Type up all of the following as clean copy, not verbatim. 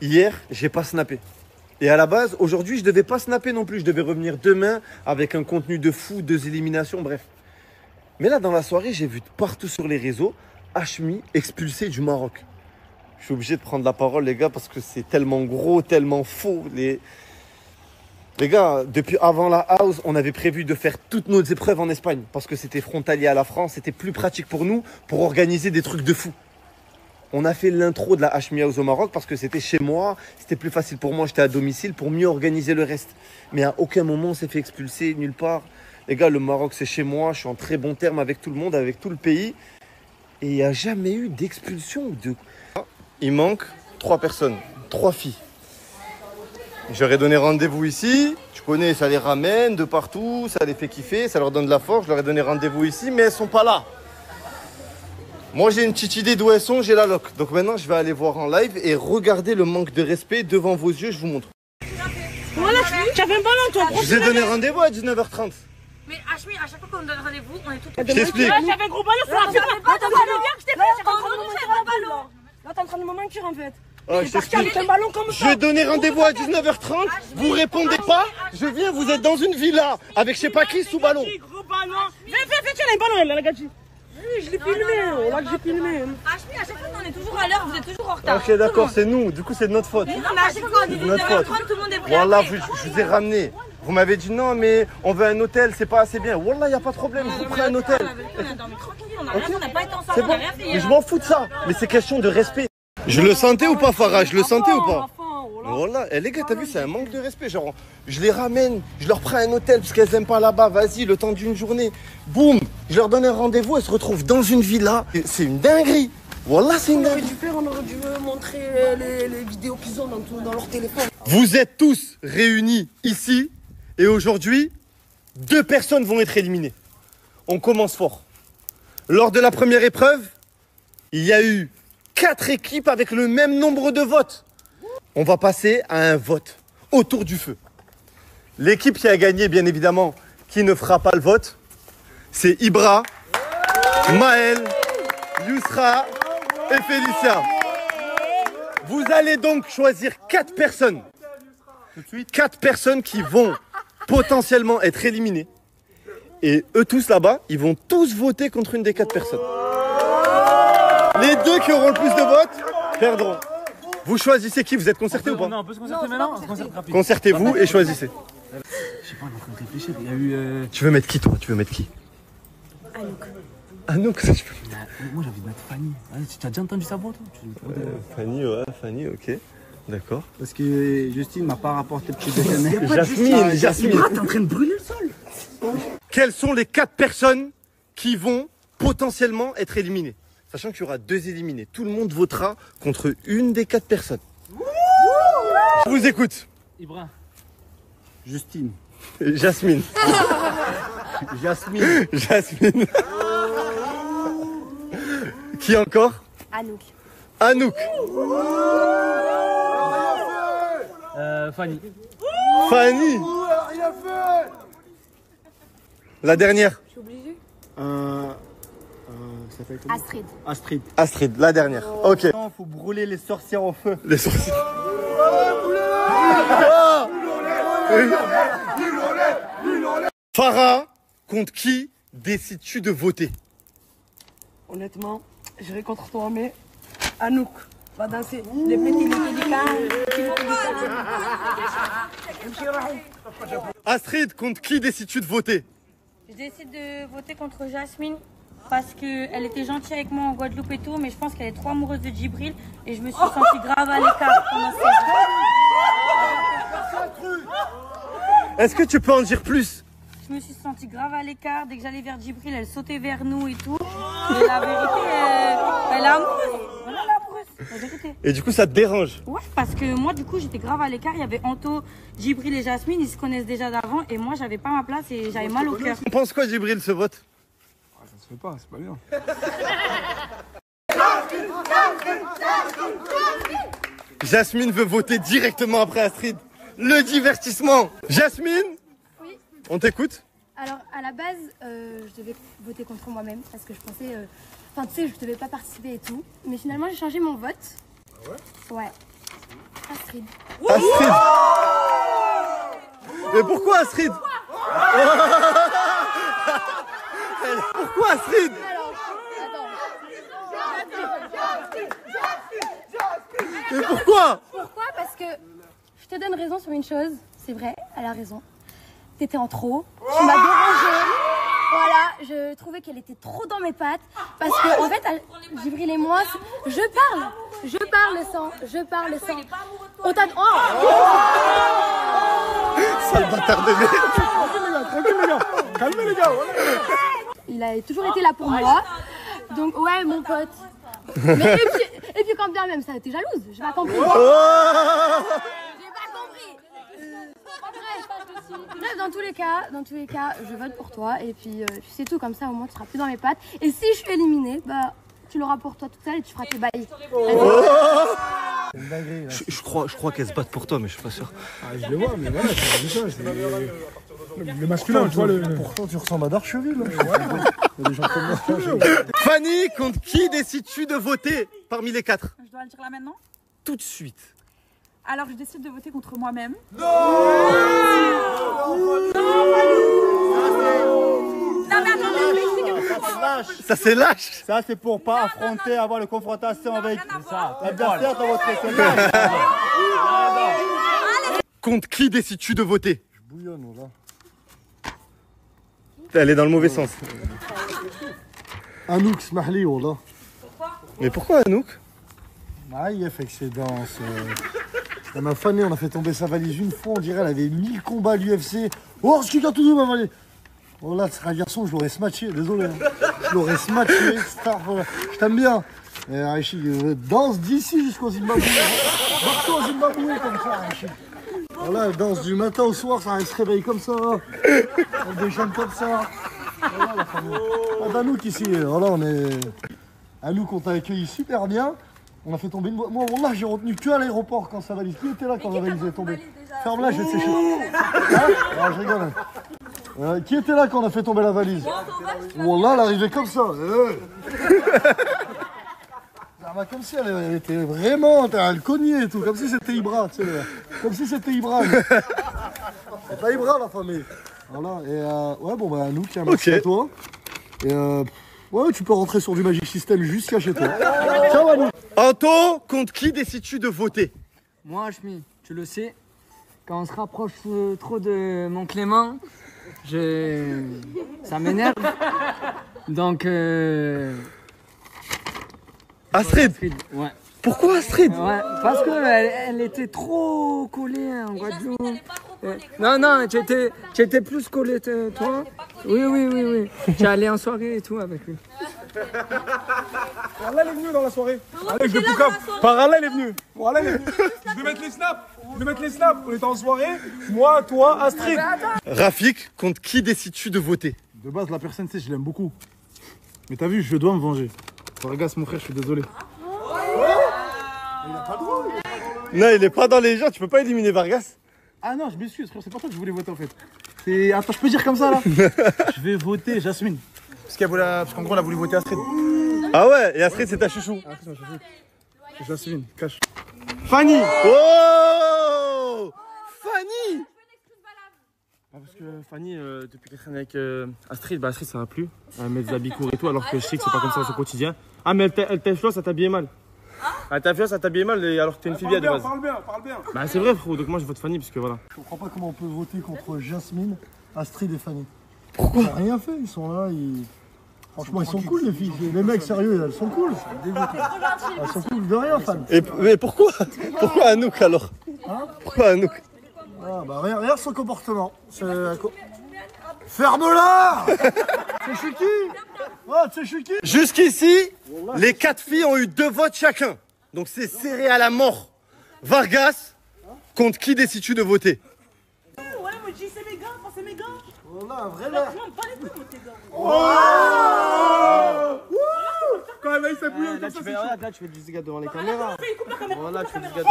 Hier, j'ai pas snappé. Et à la base, aujourd'hui, je devais pas snapper non plus. Je devais revenir demain avec un contenu de fou, 2 éliminations, bref. Mais là, dans la soirée, j'ai vu partout sur les réseaux Hashmi expulsé du Maroc. Je suis obligé de prendre la parole, les gars, parce que c'est tellement gros, tellement faux. Les gars, depuis avant la house, on avait prévu de faire toutes nos épreuves en Espagne parce que c'était frontalier à la France, c'était plus pratique pour nous pour organiser des trucs de fou. On a fait l'intro de la Hashmi House au Maroc parce que c'était chez moi, c'était plus facile pour moi, j'étais à domicile pour mieux organiser le reste. Mais à aucun moment on s'est fait expulser nulle part. Les gars, le Maroc c'est chez moi, je suis en très bon terme avec tout le monde, avec tout le pays. Et il n'y a jamais eu d'expulsion. Il manque 3 personnes, 3 filles. J'aurais donné rendez-vous ici, tu connais, ça les ramène de partout, ça les fait kiffer, ça leur donne de la force. Je leur ai donné rendez-vous ici, mais elles sont pas là. Moi, j'ai une petite idée d'où elles sont, j'ai la loc. Donc maintenant, je vais aller voir en live et regarder le manque de respect devant vos yeux, je vous montre. Voilà, tu avais un ballon, toi. Je vous ai donné rendez-vous à 19h30. Mais Hashmi, à chaque fois qu'on me donne rendez-vous, on est tout. Je t'explique. J'avais un gros ballon, ça va. Là, t'es en train de me mentir en fait. Ah, je t'explique. Je vais donner rendez-vous à 19h30, vous répondez pas, je viens, vous êtes dans une villa avec je sais pas qui sous ballon. Gros ballon. Viens, tu as un ballon, là, la gadji. Oui, je l'ai filmé, là que j'ai filmé. Hashmi, à chaque fois qu'on est toujours à l'heure, vous êtes toujours en retard. Ok, d'accord, c'est nous, du coup c'est de notre faute. Non, mais à chaque fois qu'on dit 19h30, tout le monde est prêt. Voilà, je vous ai ramené. Vous m'avez dit non, mais on veut un hôtel, c'est pas assez bien. Wallah, y a pas de problème, je vous prends un hôtel. On a dormi tranquille, on n'a pas été ensemble, C'est on bon, n'a rien fait. mais je m'en fous de ça. Mais c'est question de respect. Je le sentais ou pas, Farah? Je le sentais ou pas? Voilà, et les gars, t'as vu, c'est un manque de respect. Genre, je les ramène, je leur prends un hôtel parce qu'elles aiment pas là-bas. Vas-y, le temps d'une journée. Boum, je leur donne un rendez-vous, elles se retrouvent dans une villa. C'est une dinguerie. Voilà, c'est une dinguerie. On aurait dû montrer les vidéos qu'ils ont dans leur téléphone. Vous êtes tous réunis ici et aujourd'hui, 2 personnes vont être éliminées. On commence fort. Lors de la première épreuve, il y a eu 4 équipes avec le même nombre de votes. On va passer à un vote autour du feu. L'équipe qui a gagné, bien évidemment, qui ne fera pas le vote, c'est Ibra, Maël, Yousra et Félicia. Vous allez donc choisir 4 personnes. 4 personnes qui vont potentiellement être éliminées. Et eux tous là-bas, ils vont tous voter contre une des 4 personnes. Les 2 qui auront le plus de votes perdront. Vous choisissez qui? Vous êtes concertés ou pas? Non, on peut se concerter maintenant. On se concerte rapide. Concertez-vous et choisissez. Je sais pas, on est en train de réfléchir. Il y a eu. Tu veux mettre qui toi? Tu veux mettre qui? Anouk. Anouk, ça tu peux. Moi j'ai envie de mettre Fanny. Tu as déjà entendu sa voix toi? Fanny, ouais, Fanny, ok. D'accord. Parce que Justine m'a pas rapporté le petit déjeuner. Jasmine. T'es en train de brûler le sol. Quelles sont les 4 personnes qui vont potentiellement être éliminées? Sachant qu'il y aura 2 éliminés. Tout le monde votera contre une des 4 personnes. Je vous écoute. Ibra. Justine. Jasmine. Jasmine. Jasmine. Qui encore? Anouk. Anouk. Fanny. Fanny. La dernière. Je suis obligée. Ça s'appelle comment? Astrid. Astrid. Astrid, la dernière. Ok. Non, faut brûler les sorcières au feu. Les sorciers. Farah, contre qui décides-tu de voter? Honnêtement, j'irai contre toi, mais Anouk va danser. Les petits Astrid, contre qui décides-tu de voter? Je décide de voter contre Jasmine parce qu'elle était gentille avec moi en Guadeloupe et tout, mais je pense qu'elle est trop amoureuse de Djibril et je me suis sentie grave à l'écart pendant ce Est-ce que tu peux en dire plus? Je me suis sentie grave à l'écart. Dès que j'allais vers Djibril, elle sautait vers nous et tout. Et la vérité, elle est amoureuse. Voilà, elle est amoureuse. La vérité. Et du coup, ça te dérange? Ouais, parce que moi, du coup, j'étais grave à l'écart. Il y avait Anto, Djibril et Jasmine. Ils se connaissent déjà d'avant. Et moi, j'avais pas ma place et j'avais mal au cœur. On pense quoi, Djibril, ce vote? Ça se fait pas, c'est pas bien. Jasmine veut voter directement après Astrid. Le divertissement. Jasmine? Oui. On t'écoute? Alors, à la base, je devais voter contre moi-même parce que je pensais. Enfin, tu sais, je devais pas participer et tout. Mais finalement, j'ai changé mon vote. Ah ouais? Ouais. Astrid. Astrid. Mais pourquoi Astrid? Pourquoi Astrid? Mais pourquoi? Pourquoi? Parce que je te donne raison sur une chose. C'est vrai, elle a raison. T'étais en trop. Tu m'as dérangée. Voilà, je trouvais qu'elle était trop dans mes pattes. Parce que, en fait, Djibril et moi, je parle sans. On t'a. Oh! Sale bâtard de merde. Tranquille les gars. Calmez les gars. Il a toujours été là pour moi. Donc, ouais, mon pote. Mais, et puis quand bien même ça, t'es jalouse. J'ai pas compris. Oh. J'ai pas compris. Bref, dans tous les cas, je vote pour toi. Et puis c'est tout, comme ça au moins tu seras plus dans mes pattes. Et si je suis éliminée, bah tu l'auras pour toi toute seule et tu feras tes bails. Je crois qu'elle se batte pour toi, mais je suis pas sûr. Ah, je les vois, mais voilà, c'est ça. Le masculin, tu vois. Pourtant, tu ressembles à Darcheville. Il y a des gens comme moi. Fanny, contre qui décides-tu de voter parmi les 4? Je dois le dire là maintenant? Tout de suite. Alors je décide de voter contre moi-même. Ça c'est lâche. Ça, c'est pour pas affronter, avoir la confrontation avec l'adversaire dans votre école. Contre qui décides-tu de voter? Je bouillonne, là. Elle est dans le mauvais sens. Anouk, smahli, là. Mais pourquoi Anouk? Ah, il a fait que c'est danse. Elle m'a fané, on a fait tomber sa valise une fois, on dirait elle avait 1000 combats à l'UFC. Oh, ce qui a tout de ma valise. Oh là, c'est un garçon, je l'aurais smatché, désolé. Hein. Je l'aurais smatché, star, voilà. Je t'aime bien. Et Rachid, danse d'ici jusqu'au Zimbabwe. Partout au Zimbabwe comme ça, Rachid. Voilà, elle danse du matin au soir, ça, elle se réveille comme ça. Elle déchaîne comme ça. Voilà la famille. Ah, d'Anouk ici, voilà, on est. Anouk, on t'a accueilli super bien. On a fait tomber une. Moi, là, j'ai retenu que à l'aéroport quand sa valise. Qui était là quand la valise est tombée? Ferme-la, je vais te sécher. Hein? Ah, je rigole. Qui était là quand on a fait tomber la valise? Wallah, elle arrivait comme ça. Comme si elle était vraiment. Elle cognait et tout, comme si c'était Ibra. Tu sais, comme si c'était Ibra. C'est pas Ibra la famille. Voilà, et ouais, bon, bah, nous, tiens, merci à toi. Et ouais, tu peux rentrer sur du Magic System jusqu'à chez toi. Ciao, Anouk. Anto, contre qui décides-tu de voter? Moi, Hachmi, tu le sais, quand on se rapproche trop de mon Clément, ça m'énerve. Donc, Astrid. Ouais. Pourquoi Astrid? Ouais, parce qu'elle était trop collée en Guadeloupe. Non, tu étais plus collée, toi. Oui. Tu es allé en soirée et tout avec lui. Parallèle est venu dans la soirée. Allez, je le poucave. Parallèle est venu. Parallèle est venu. Je vais mettre les snaps. On était en soirée. Moi, toi, Astrid. Rafik, contre qui décides-tu de voter? De base, la personne, tu sais, je l'aime beaucoup. Mais t'as vu, je dois me venger. Regarde, mon frère, je suis désolé. Il a pas le droit. Non, il est pas dans les gens, tu peux pas éliminer Vargas. Ah non, je m'excuse, frère, c'est pas toi que je voulais voter en fait. Attends, je peux dire comme ça là? Je vais voter Jasmine. Parce qu'en gros, elle a voulu voter Astrid. Ah ouais, et Astrid, c'est ta chouchou. Ah, c'est ma chouchou. Jasmine, cache. Fanny. Oh, Fanny. Parce que Fanny, depuis qu'elle traîne avec Astrid, Astrid ça va plus. Elle met des habits courts et tout, alors que je sais que c'est pas comme ça dans son quotidien. Ah, mais elle t'influence à t'habiller mal. Elle t'influence à t'habiller mal alors que t'es une fille bien de base. Parle bien. Bah, c'est vrai, frérot, donc moi je vote Fanny, parce que voilà. Je comprends pas comment on peut voter contre Jasmine, Astrid et Fanny. Pourquoi? Ils ont rien fait, ils sont là, franchement, ils sont cool les filles. Les mecs, sérieux, elles sont cool. Elles sont cool de rien, fan. Mais pourquoi? Pourquoi Anouk alors? Hein? Pourquoi Anouk? Ah bah regarde son comportement. Ferme-la. C'est Chucky. Ah, c'est Chucky. Jusqu'ici, les 4 filles ont eu 2 votes chacun. Donc c'est serré à la mort. Vargas, contre qui décides-tu de voter? Ouais, moi je dis c'est mes gars, c'est mes gars. Voilà, un vrai l'air. Non, pas les couilles, tes gars. Quand elle a eu sa bouillonne comme ça, c'est chaud. Là, tu fais du zigzag devant les caméras. Coupe la caméra. Voilà, tu fais du zigzag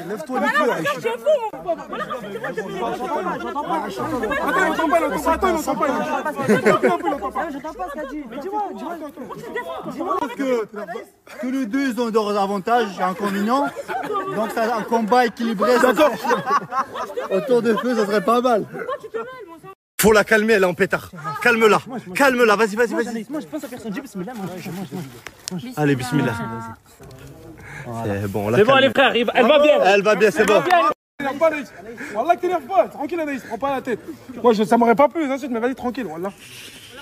Lève-toi les queues, Aïcha. Je suis fou, mon pauvre. J'entends pas. Que les deux ils ont leurs avantages et inconvénients. Donc c'est un combat équilibré. Autour de feu, ça serait pas mal. Faut la calmer, elle est en pétard. Calme-la. Calme-la, vas-y. Moi, je pense à personne. Dis bismillah, moi. Allez, bismillah. C'est bon, C'est bon, les frères, elle va bien. Elle va bien, c'est bon. T'énerve pas, Anaïs. Wallah, t'énerve pas. Tranquille, Anaïs, prends pas la tête. Moi, ça m'aurait pas plu les insultes, mais vas-y, tranquille, Wallah.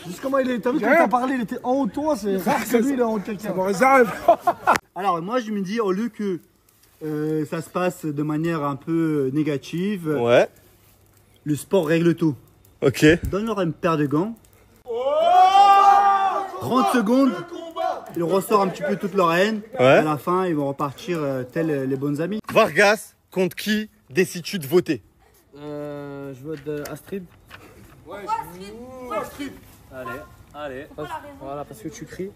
Juste comment il est. T'as vu quand t'as parlé, il était en haut de toi, c'est rare que lui il est en haut de quelqu'un. Alors moi je me dis au lieu que ça se passe de manière un peu négative, Ouais, le sport règle tout. ok. Donne-leur une paire de gants. 30 secondes, ils ressortent un petit peu toute leur haine. Ouais. À la fin, ils vont repartir tels les bons amis. Vargas, contre qui décides-tu de voter? Je vote Astrid. Allez. Voilà, parce que tu cries.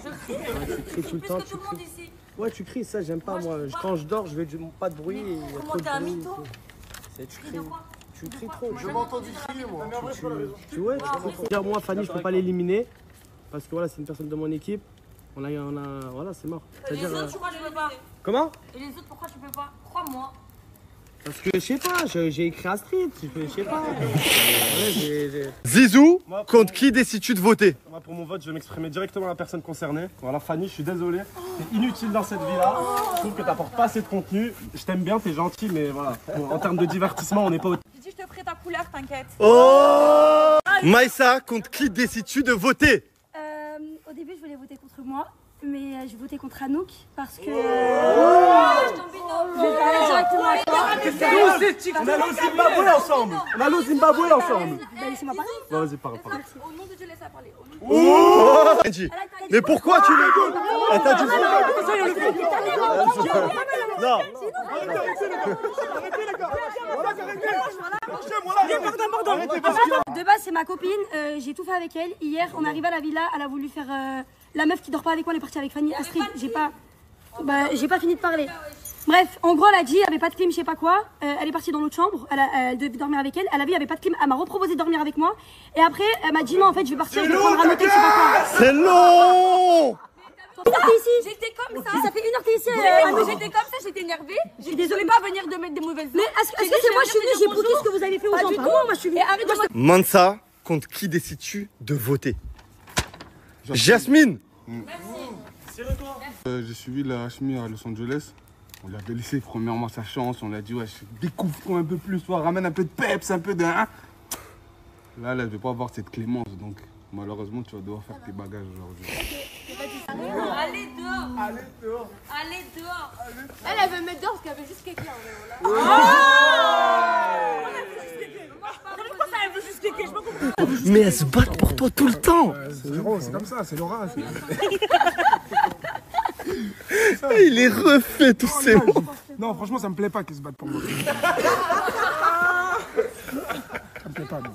Je crie. Tu cries tout le temps, tu cries. Ouais, tu cries, ça j'aime pas moi. Quand je dors, je veux pas de bruit. Il y a trop de bruit. Tu cries trop. Je m'ai entendu crier, moi. Tu cries trop. Déjà, moi, Fanny, je peux pas l'éliminer. Parce que voilà, c'est une personne de mon équipe. Voilà, c'est mort. Les autres, pourquoi tu peux pas? Comment? Et les autres, pourquoi tu peux pas? Crois-moi. Parce que je sais pas, j'ai écrit Astrid, je sais pas. Zizou, contre qui décides-tu de voter? Moi, pour mon vote, je vais m'exprimer directement à la personne concernée. Voilà, Fanny, je suis désolé. T'es inutile dans cette vie-là. Je trouve que t'apportes pas assez de contenu. Je t'aime bien, t'es gentil, mais voilà. En termes de divertissement, on n'est pas au. J'ai dit, je te ferai ta couleur, t'inquiète. Oh Maïssa, contre qui décides-tu de voter? Au début, je voulais voter contre moi, mais j'ai voté contre Anouk parce que. Je vais parler directement à toi. On allait au Zimbabwe ensemble. Bah, laissez-moi parler. Vas-y, parle. Au nom de Dieu, laisse la parler. Mais pourquoi tu le donnes? Elle t'a dit non. De base, c'est ma copine, j'ai tout fait avec elle. Hier, on est arrivé à la villa, elle a voulu faire la meuf qui dort pas avec moi, elle est partie avec Fanny. Astrid, j'ai pas fini de parler. Bref, en gros, elle a dit, elle avait pas de clim, je sais pas quoi. Elle est partie dans l'autre chambre, elle devait dormir avec elle. Elle a vu, il y avait pas de clim, elle m'a reproposé de dormir avec moi. Et après, elle m'a dit non, en fait, je vais partir, je vais prendre un hôtel, je sais pas quoi. C'est long. J'étais comme ça. Ça fait 1 heure que t'es ici. J'étais comme ça, j'étais énervée. Je désolée pas venir de mettre des mauvaises Mais est-ce que c'est moi, je suis venue, j'ai bloqué ce que vous avez fait aux gens. Pardon, moi, je suis venue. Mansa, contre qui décides-tu de voter? Jasmine. J'ai suivi la Hashmi à Los Angeles. On lui a laissé premièrement sa chance. On lui a dit, ouais, découvre un peu plus, toi, ramène un peu de peps, un peu de. Là, je ne vais pas avoir cette clémence. Donc, malheureusement, tu vas devoir faire tes bagages aujourd'hui. Allez dehors. Elle veut me mettre dehors parce qu'elle veut juste quelqu'un. Mais elles se battent pour toi tout le temps. C'est comme ça, c'est Laura. Il est refait tous ces mots. Non, franchement, ça me plaît pas qu'ils se battent pour moi. Ça me plaît pas, non.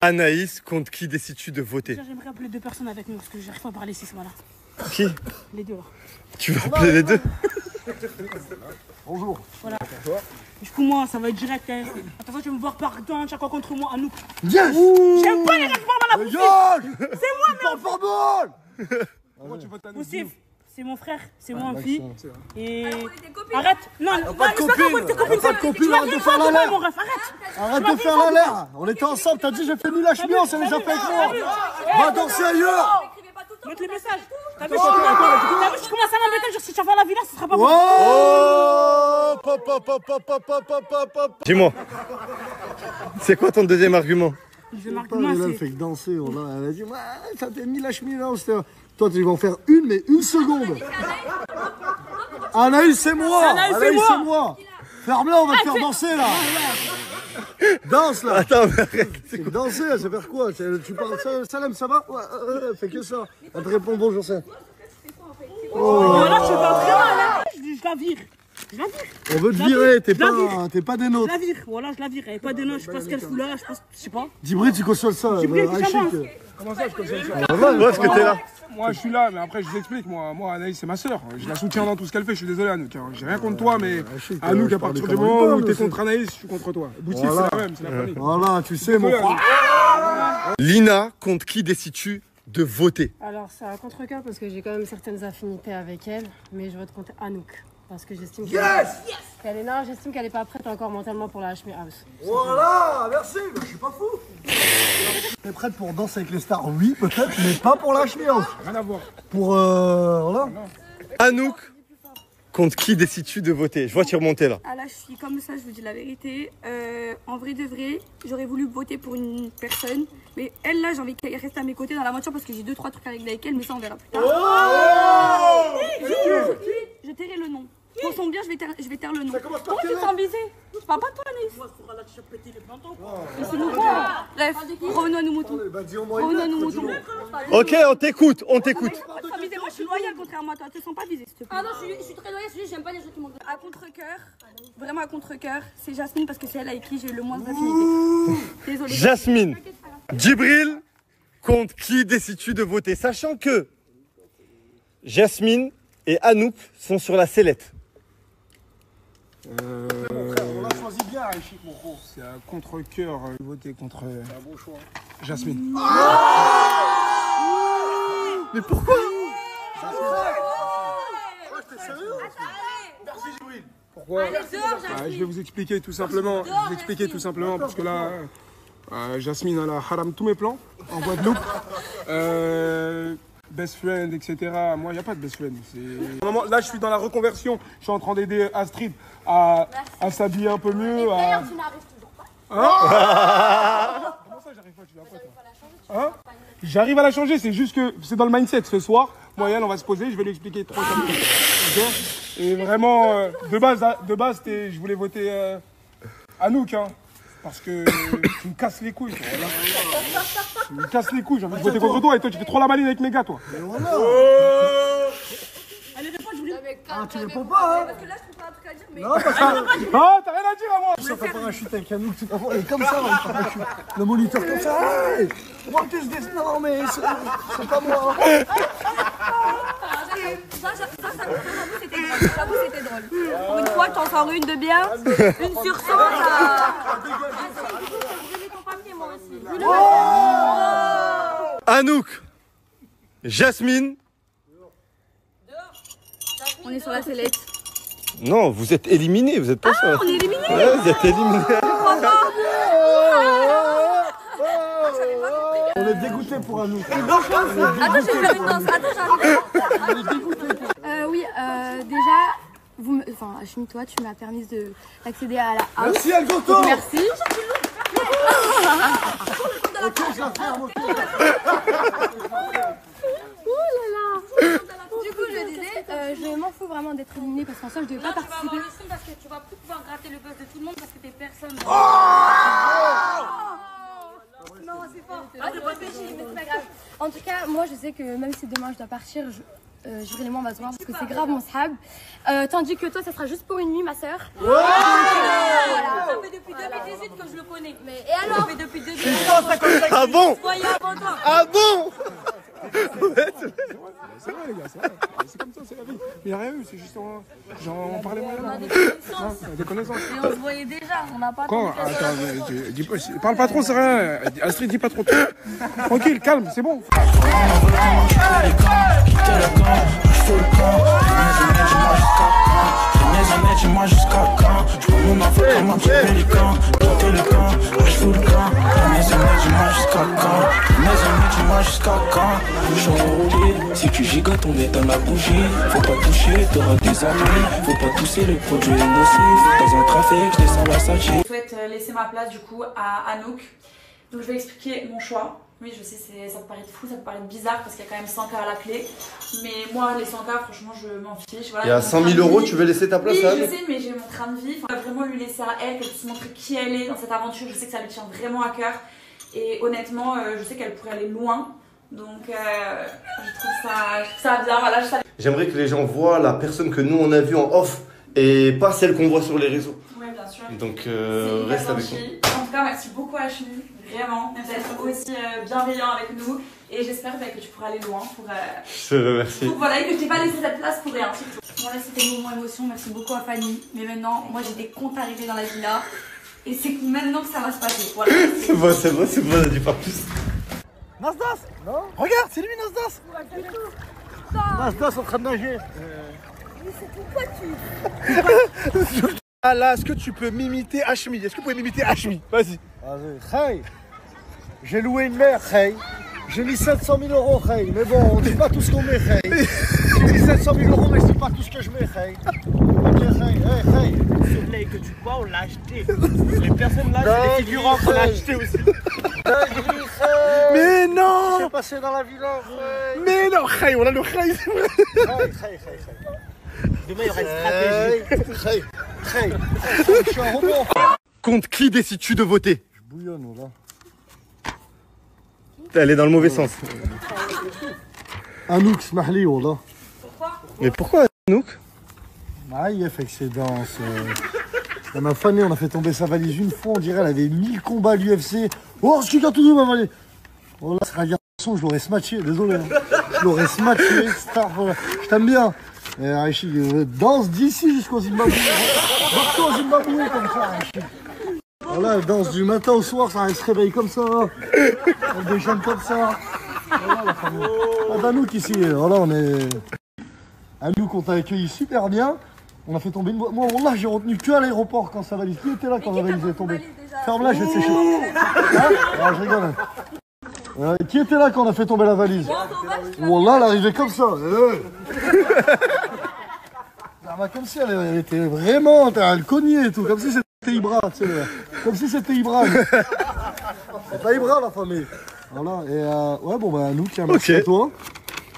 Anaïs, contre qui décides-tu de voter? J'aimerais appeler 2 personnes avec nous parce que j'arrive pas à parler ici ce matin. Qui? Les 2 là. Tu vas appeler les deux? Bonjour. Voilà. Du coup, moi, ça va être direct. Hein. Attention, tu vas me voir pardon, chaque fois contre moi, Anouk. Yes. J'aime pas les gens qui parlent à la poussée. C'est moi, mais. Pourquoi tu votes à nous? Poussif, c'est mon frère, c'est moi, fille. Et. Arrête! Non, Pas de copine. Pas de copine, arrête de faire la l'air. mon ref, arrête! Arrête de faire la l'air. On était ensemble, t'as dit j'ai fait nul à chemie, on s'est déjà fait avec moi. Va danser ailleurs. Montre les messages. T'as vu, je commence à l'embêter, genre si tu vas faire la villa, ce sera pas bon. Oh. Dis-moi, c'est quoi ton deuxième argument? Le deuxième Là, argument, elle c'est. fait que danser. Elle a dit, ouais, ça t'est mis la chemise là. Toi, tu vas en faire une, mais 1 seconde. Anaïs, c'est moi. Anaïs, c'est moi. Ferme-la, on va te faire danser là. Danse là. Attends, mais arrête. C'est danser, elle sait faire quoi? Tu parles, Salam, ça va? Ouais, elle fait que ça. Elle te répond bonjour, ça. Oh là, je suis pas très mal, hein. Je la vire. Je la vire. On veut te Je la virer, vire. t'es Je la pas des Je nôtres. la vire, voilà, je la vire. Elle est pas des nôtres, je sais pas ce qu'elle fout là, je sais pas. Djibril, tu consoles ça. Djibril, bah, qu'est-ce que t'en Aïchik. Comment ça, je connais ça Parce que t'es là. Moi, je suis là, mais après, je vous explique. Moi, Anaïs, c'est ma sœur. Je la soutiens dans tout ce qu'elle fait. Je suis désolé, Anouk. Hein. J'ai rien contre toi, mais Anouk, à partir du moment où t'es contre Anaïs, je suis contre toi. Boutis, Voilà. c'est la même, c'est la famille. Voilà, tu sais, mon frère. Lina, contre qui décides-tu de voter? Alors, c'est un contre-cœur parce que j'ai quand même certaines affinités avec elle, mais je vote contre Anouk. Parce que j'estime qu'elle est pas prête encore mentalement pour la Hashmi House. Voilà, merci, bah, je suis pas fou. T'es prête pour danser avec les stars? Oui, peut-être, mais pas pour la chemise. Rien à voir. Pour, voilà. Anouk, contre qui décides-tu de voter? Je vois tu remonter là. Ah là, je suis comme ça, je vous dis la vérité. En vrai de vrai, j'aurais voulu voter pour une personne. Mais elle, là, j'ai envie qu'elle reste à mes côtés dans la voiture parce que j'ai 2-3 trucs à régler avec elle, mais ça, on verra plus tard. Je tairai le nom. Pour son bien, je vais taire le nom. Pourquoi tu te sens visé? Je parle pas de toi, Anaïs. Mais c'est nous quoi? Bref, revenons à nos moutons. Revenons à nos moutons. Ok, on t'écoute, on t'écoute. Moi, je suis loyale contrairement à toi. Tu te sens pas visé, s'il te plaît. Ah non, je suis très loyale, j'aime pas les gens qui m'ont. À contre-cœur, vraiment à contre-cœur, c'est Jasmine parce que c'est elle avec qui j'ai eu le moins d'affinités. Désolée. Jasmine, Djibril, contre qui décides-tu de voter? Sachant que Jasmine et Anouk sont sur la sellette. On l'a choisi bien, Aïchik, mon gros. C'est un contre-cœur, voter contre Jasmine. Mais pourquoi? Pourquoi? Je vais vous expliquer tout simplement. Parce que là, Jasmine, elle a haram tous mes plans en Guadeloupe. Best friend, etc. Moi, il n'y a pas de best friend. Là, je suis dans la reconversion. Je suis en train d'aider Astrid à s'habiller un peu mieux. D'ailleurs, tu n'arrives toujours pas. Comment ça, j'arrive pas? Tu viens quoi, toi? Hein? J'arrive à la changer, c'est juste que c'est dans le mindset. Ce soir, moi et elle, on va se poser, je vais lui expliquer 3 okay. Et vraiment, de base, je voulais voter Anouk, hein, parce que tu me casses les couilles, toi, voilà. Tu me casses les couilles, j'ai envie de voter contre toi, et toi, tu fais trop la maline avec mes gars, toi. Allez, réponds, je voulais. Ah, tu réponds pas, hein? Parce que là, je trouve pas un truc à dire, mais. Non, parce que. Ah, t'as rien à dire à moi! Je sors un parachute avec Anouk, tout à l'heure, elle est comme ça, le parachute. Le moniteur comme ça. Hey, what is this? Non, mais c'est pas moi. J'avoue, c'était drôle. Pour une fois, t'en sors une de bien, une sur 100, Anouk, Jasmine. On est sur la sellette. Non, vous êtes éliminés, vous êtes pas sur la... On est éliminés. Ouais, vous êtes éliminés. On est dégoûté pour Anouk. Attends, je vais faire une danse. Attends, j'arrive. Oui, déjà, enfin, Hashmi, toi, tu m'as permis d'accéder à la house. Merci, Algoto. Merci. Ok, je la ferme, ok. Du coup, je disais, je m'en fous vraiment d'être éliminée parce qu'en soi, je devais pas Tu vas participer. avoir le seum parce que tu vas plus pouvoir gratter le buzz de tout le monde parce que t'es personne. Non, c'est fort. Ah, j'ai réfléchi, mais c'est pas grave. En tout cas, moi, je sais que même si demain je dois partir, Djibril et moi, on va se voir parce que c'est grave mon sahab. Tandis que toi, ça sera juste pour une nuit, ma soeur. Voilà. Ça fait depuis 2018 que je le connais. Mais et alors? Ça fait depuis 2018. Ah bon? Voyez avant toi. Ah bon? C'est vrai, les gars, c'est vrai. C'est comme ça, c'est la vie. Il n'y a rien eu, c'est juste on parlait moyen. On a des connaissances. Des connaissances. Et on se voyait déjà, on n'a pas Quand? attendu qu'elle soit là. Parle pas trop, c'est rien. Astrid, dis pas trop. Tranquille, calme, c'est bon. Moi jusqu'à quand? Je prends mon enfant comme un petit pélican. Monter le camp, je fous le camp. Mes amis, dis-moi jusqu'à quand? Mes amis, dis-moi jusqu'à quand? Bouchon enroulé, si tu gigotes, on est dans la bougie. Faut pas toucher, t'auras des amis. Faut pas tousser, le produit est nocif. Dans un trafic, je descends la sachet. Je souhaite laisser ma place du coup à Anouk. Donc je vais expliquer mon choix. Oui, je sais, ça peut paraître fou, ça peut paraître bizarre parce qu'il y a quand même 100K à la clé. Mais moi, les 100K, franchement, je m'en fiche. Voilà, Il y a 100 000 euros, tu veux laisser ta place oui, à je Anouk? sais, mais j'ai mon train de vie. Il faut vraiment lui laisser à elle, qu'elle puisse montrer qui elle est dans cette aventure. Je sais que ça lui tient vraiment à cœur. Et honnêtement, je sais qu'elle pourrait aller loin. Donc, je trouve ça bien. Voilà, J'aimerais que les gens voient la personne que nous, on a vue en off et pas celle qu'on voit sur les réseaux. Ouais, bien sûr. Donc C'est reste avec gentil. nous. En tout cas, merci beaucoup Hachmi, vraiment, d'être aussi bienveillant avec nous. Et j'espère que tu pourras aller loin pour. Je te remercie. Donc voilà, et que je t'ai pas laissé cette place pour rien. Bon, là, c'était le moment émotion. Merci beaucoup à Fanny. Mais maintenant, moi, j'ai des comptes arrivés dans la villa. Et c'est maintenant que ça va se passer. Voilà. C'est bon, ne dis pas plus. Nasdas. Non. Regarde, c'est lui Nasdas. Nasdas en train de nager. Mais c'est pourquoi tu... Ah là, est-ce que tu peux m'imiter Hachmi? Est-ce que vous pouvez m'imiter Hachmi? Vas-y. Vas-y. Hey. J'ai loué une mer, hey. J'ai mis 700 000 €, hey. Mais bon, on dit pas tout ce qu'on met, hey. J'ai mis 700 000 €, mais je dis pas tout ce que je mets, hey. Ok, hey, hey, hey. Ce lait que tu bois, on l'a acheté. Les personnes là, c'est les figurants qu'on a acheté aussi. Mais non! C'est passé dans la villa, hey. Mais non, hey, on a le hey, c'est vrai. Hey. Demain, il y aura une stratégie. Hey. Je suis un robot. Contre qui décides-tu de voter? Je bouillonne, là. Elle est dans le mauvais sens. Anouk, smahli, wallah. Mais pourquoi Anouk? Il a fait excédence. Elle m'a fané, on a fait tomber sa valise une fois, on dirait elle avait 1000 combats à l'UFC. Oh, ce qui a tout dit, ma valise. Oh là, ce garçon, je l'aurais smatché, désolé. Je l'aurais smatché, star, voilà. Je t'aime bien. Rachid, danse d'ici jusqu'au Zimbabwe. Va-toi au Zimbabwe comme ça, Rachid. Voilà, elle danse du matin au soir, ça, elle se réveille comme ça. Elle déchaîne comme ça. Voilà la famille. Ah, d'Anouk ici, voilà, on est. Anouk, on t'a accueilli super bien. On a fait tomber une voie. Moi, wallah, j'ai retenu que à l'aéroport quand sa valise. Qui était là quand la valise est tombée? Ferme-la, je vais te sécher. Ah, je rigole. Qui était là quand on a fait tomber la valise? Wallah, elle arrivait comme ça. Comme si elle était vraiment. Elle cognait et tout. Comme si c'était Ibra. Tu sais, comme si c'était Ibra. C'est pas Ibra, la famille. Voilà. Et ouais, bon, bah, Anouk, tiens, merci à toi.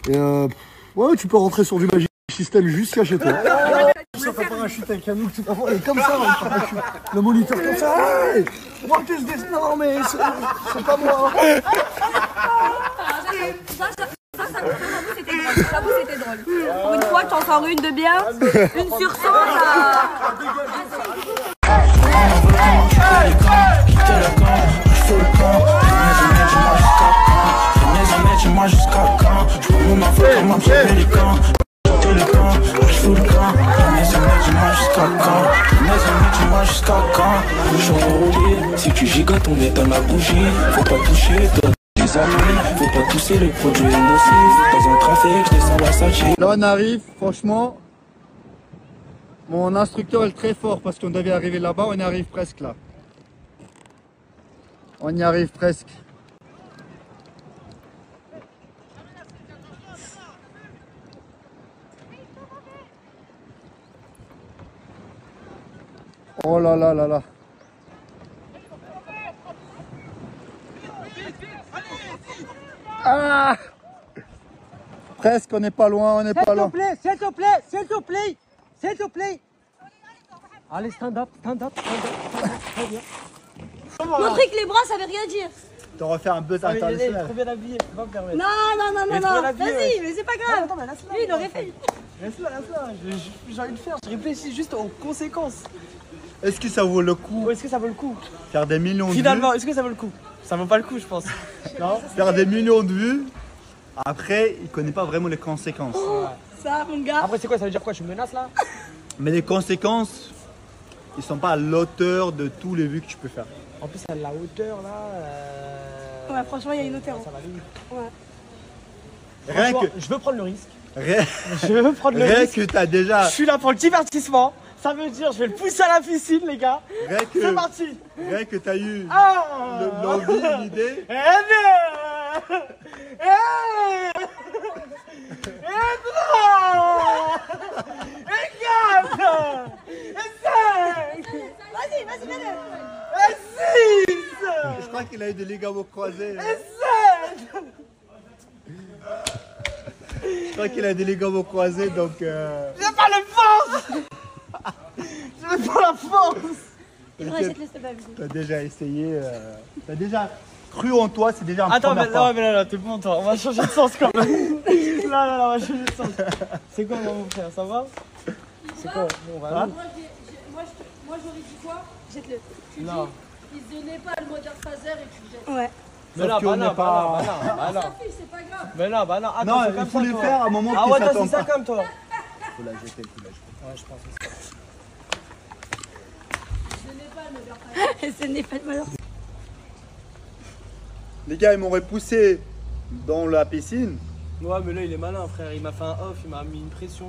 Et ouais, tu peux rentrer sur du Magic System jusqu'à chez toi. Ça fait parachute avec Anouk, tu vas et comme ça, le parachute. Le moniteur comme ça. Hey, what is this? Non, mais c'est pas moi. J'avoue, c'était drôle. Pour une fois, tu en sors une de bien, une sur 100, Dis-moi jusqu'à quand, je prends mon enfant comme un petit pélican. Quitter le camp, je fous le camp. Mes amis, dis-moi jusqu'à quand. Mes amis, dis-moi jusqu'à quand. Je suis enroulé, si tu gigotes, on est dans la bougie. Faut pas toucher, des amis, faut pas tousser les produits nocifs. Dans un trafic, je descends la sachet. Là on arrive, franchement. Mon instructeur est très fort parce qu'on devait arriver là-bas, on y arrive presque là. On y arrive presque. Oh là là là là. Ah! Presque, on n'est pas loin, on n'est pas loin. S'il te plaît, s'il te plaît, s'il te plaît. Allez, stand up. Très bien. Montrer que les bras, ça veut rien dire. Tu vas refaire un buzz international. Trop bien habillé, tu vas me permettre. Non. Vas-y, mais c'est pas grave. Attends, mais laisse-la. Lui, il aurait fait. Laisse-la. J'ai envie de faire. Je réfléchis juste aux conséquences. Est-ce que ça vaut le coup? Est-ce que ça vaut le coup? Faire des millions de vues. Finalement, est-ce que ça vaut le coup? Ça vaut pas le coup, je pense. Non, faire des millions de vues. Après, il connaît pas vraiment les conséquences. Ça, mon gars. Après, c'est quoi? Ça veut dire quoi? Je me menace là? Mais les conséquences, ils sont pas à l'auteur de tous les vues que tu peux faire. En plus, à la hauteur là. Ouais, franchement, il y a une hauteur. Ça va vite. Ouais. Rien que. Je veux prendre le risque. Je veux prendre le risque. Que t'as déjà. Je suis là pour le divertissement. Ça veut dire, je vais le pousser à la piscine, les gars. C'est parti. Rien que t'as eu l'envie, l'idée. Vas-y, mets-le. Je crois qu'il a eu des ligaments croisés. Je crois qu'il a des ligaments croisés, donc... J'ai pas le force. J'ai pas la force. T'as déjà essayé... T'as déjà cru en toi, c'est déjà un Attends, première pas. mais là, t'es bon toi, on va changer de sens quand même. Là, on va changer de sens. C'est quoi mon frère, ça va? C'est quoi? On va Moi j'aurais dit quoi? Jette-le. Tu dis, il se donnait pas le modèle phaser et tu le jettes. Ouais. Mais là, bah non. C'est pas grave. Mais là, bah non. Attends, Non, c'est il comme faut ça, le toi. faire à un moment Ah qui ouais, toi, s'attend c'est ça pas. comme toi. Faut la jeter. Ouais, je pense aussi. Ce n'est pas de malheur. Les gars, ils m'auraient poussé dans la piscine. Ouais, mais là, il est malin, frère. Il m'a fait un off, il m'a mis une pression.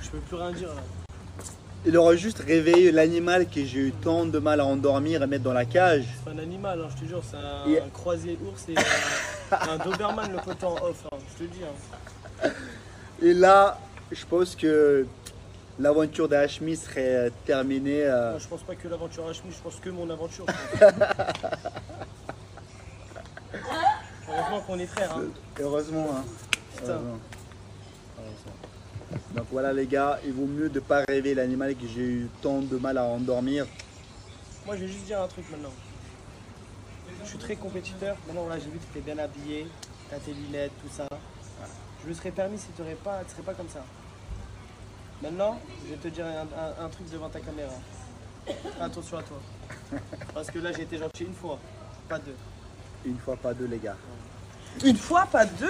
Je peux plus rien dire, là. Il aurait juste réveillé l'animal que j'ai eu tant de mal à endormir et mettre dans la cage. C'est un animal, hein, je te jure. C'est un Et- croisé ours et un Doberman, le pote en off, hein, je te dis. Hein. Et là, je pense que l'aventure d'Hashmi serait terminée. Moi, je pense pas que l'aventure Hashmi, je pense que mon aventure. Heureusement qu'on est frères. Hein. Heureusement, hein. Putain. Heureusement. Donc voilà les gars, il vaut mieux de pas rêver l'animal que j'ai eu tant de mal à endormir. Moi, je vais juste dire un truc maintenant. Je suis très compétiteur. Maintenant, là, j'ai vu que tu étais bien habillé, tu as tes lunettes, tout ça. Je me serais permis si tu serais pas comme ça. Maintenant, je vais te dire un truc devant ta caméra. Fais attention à toi. Parce que là, j'ai été gentil une fois, pas deux. Une fois, pas deux les gars. Une fois, pas deux.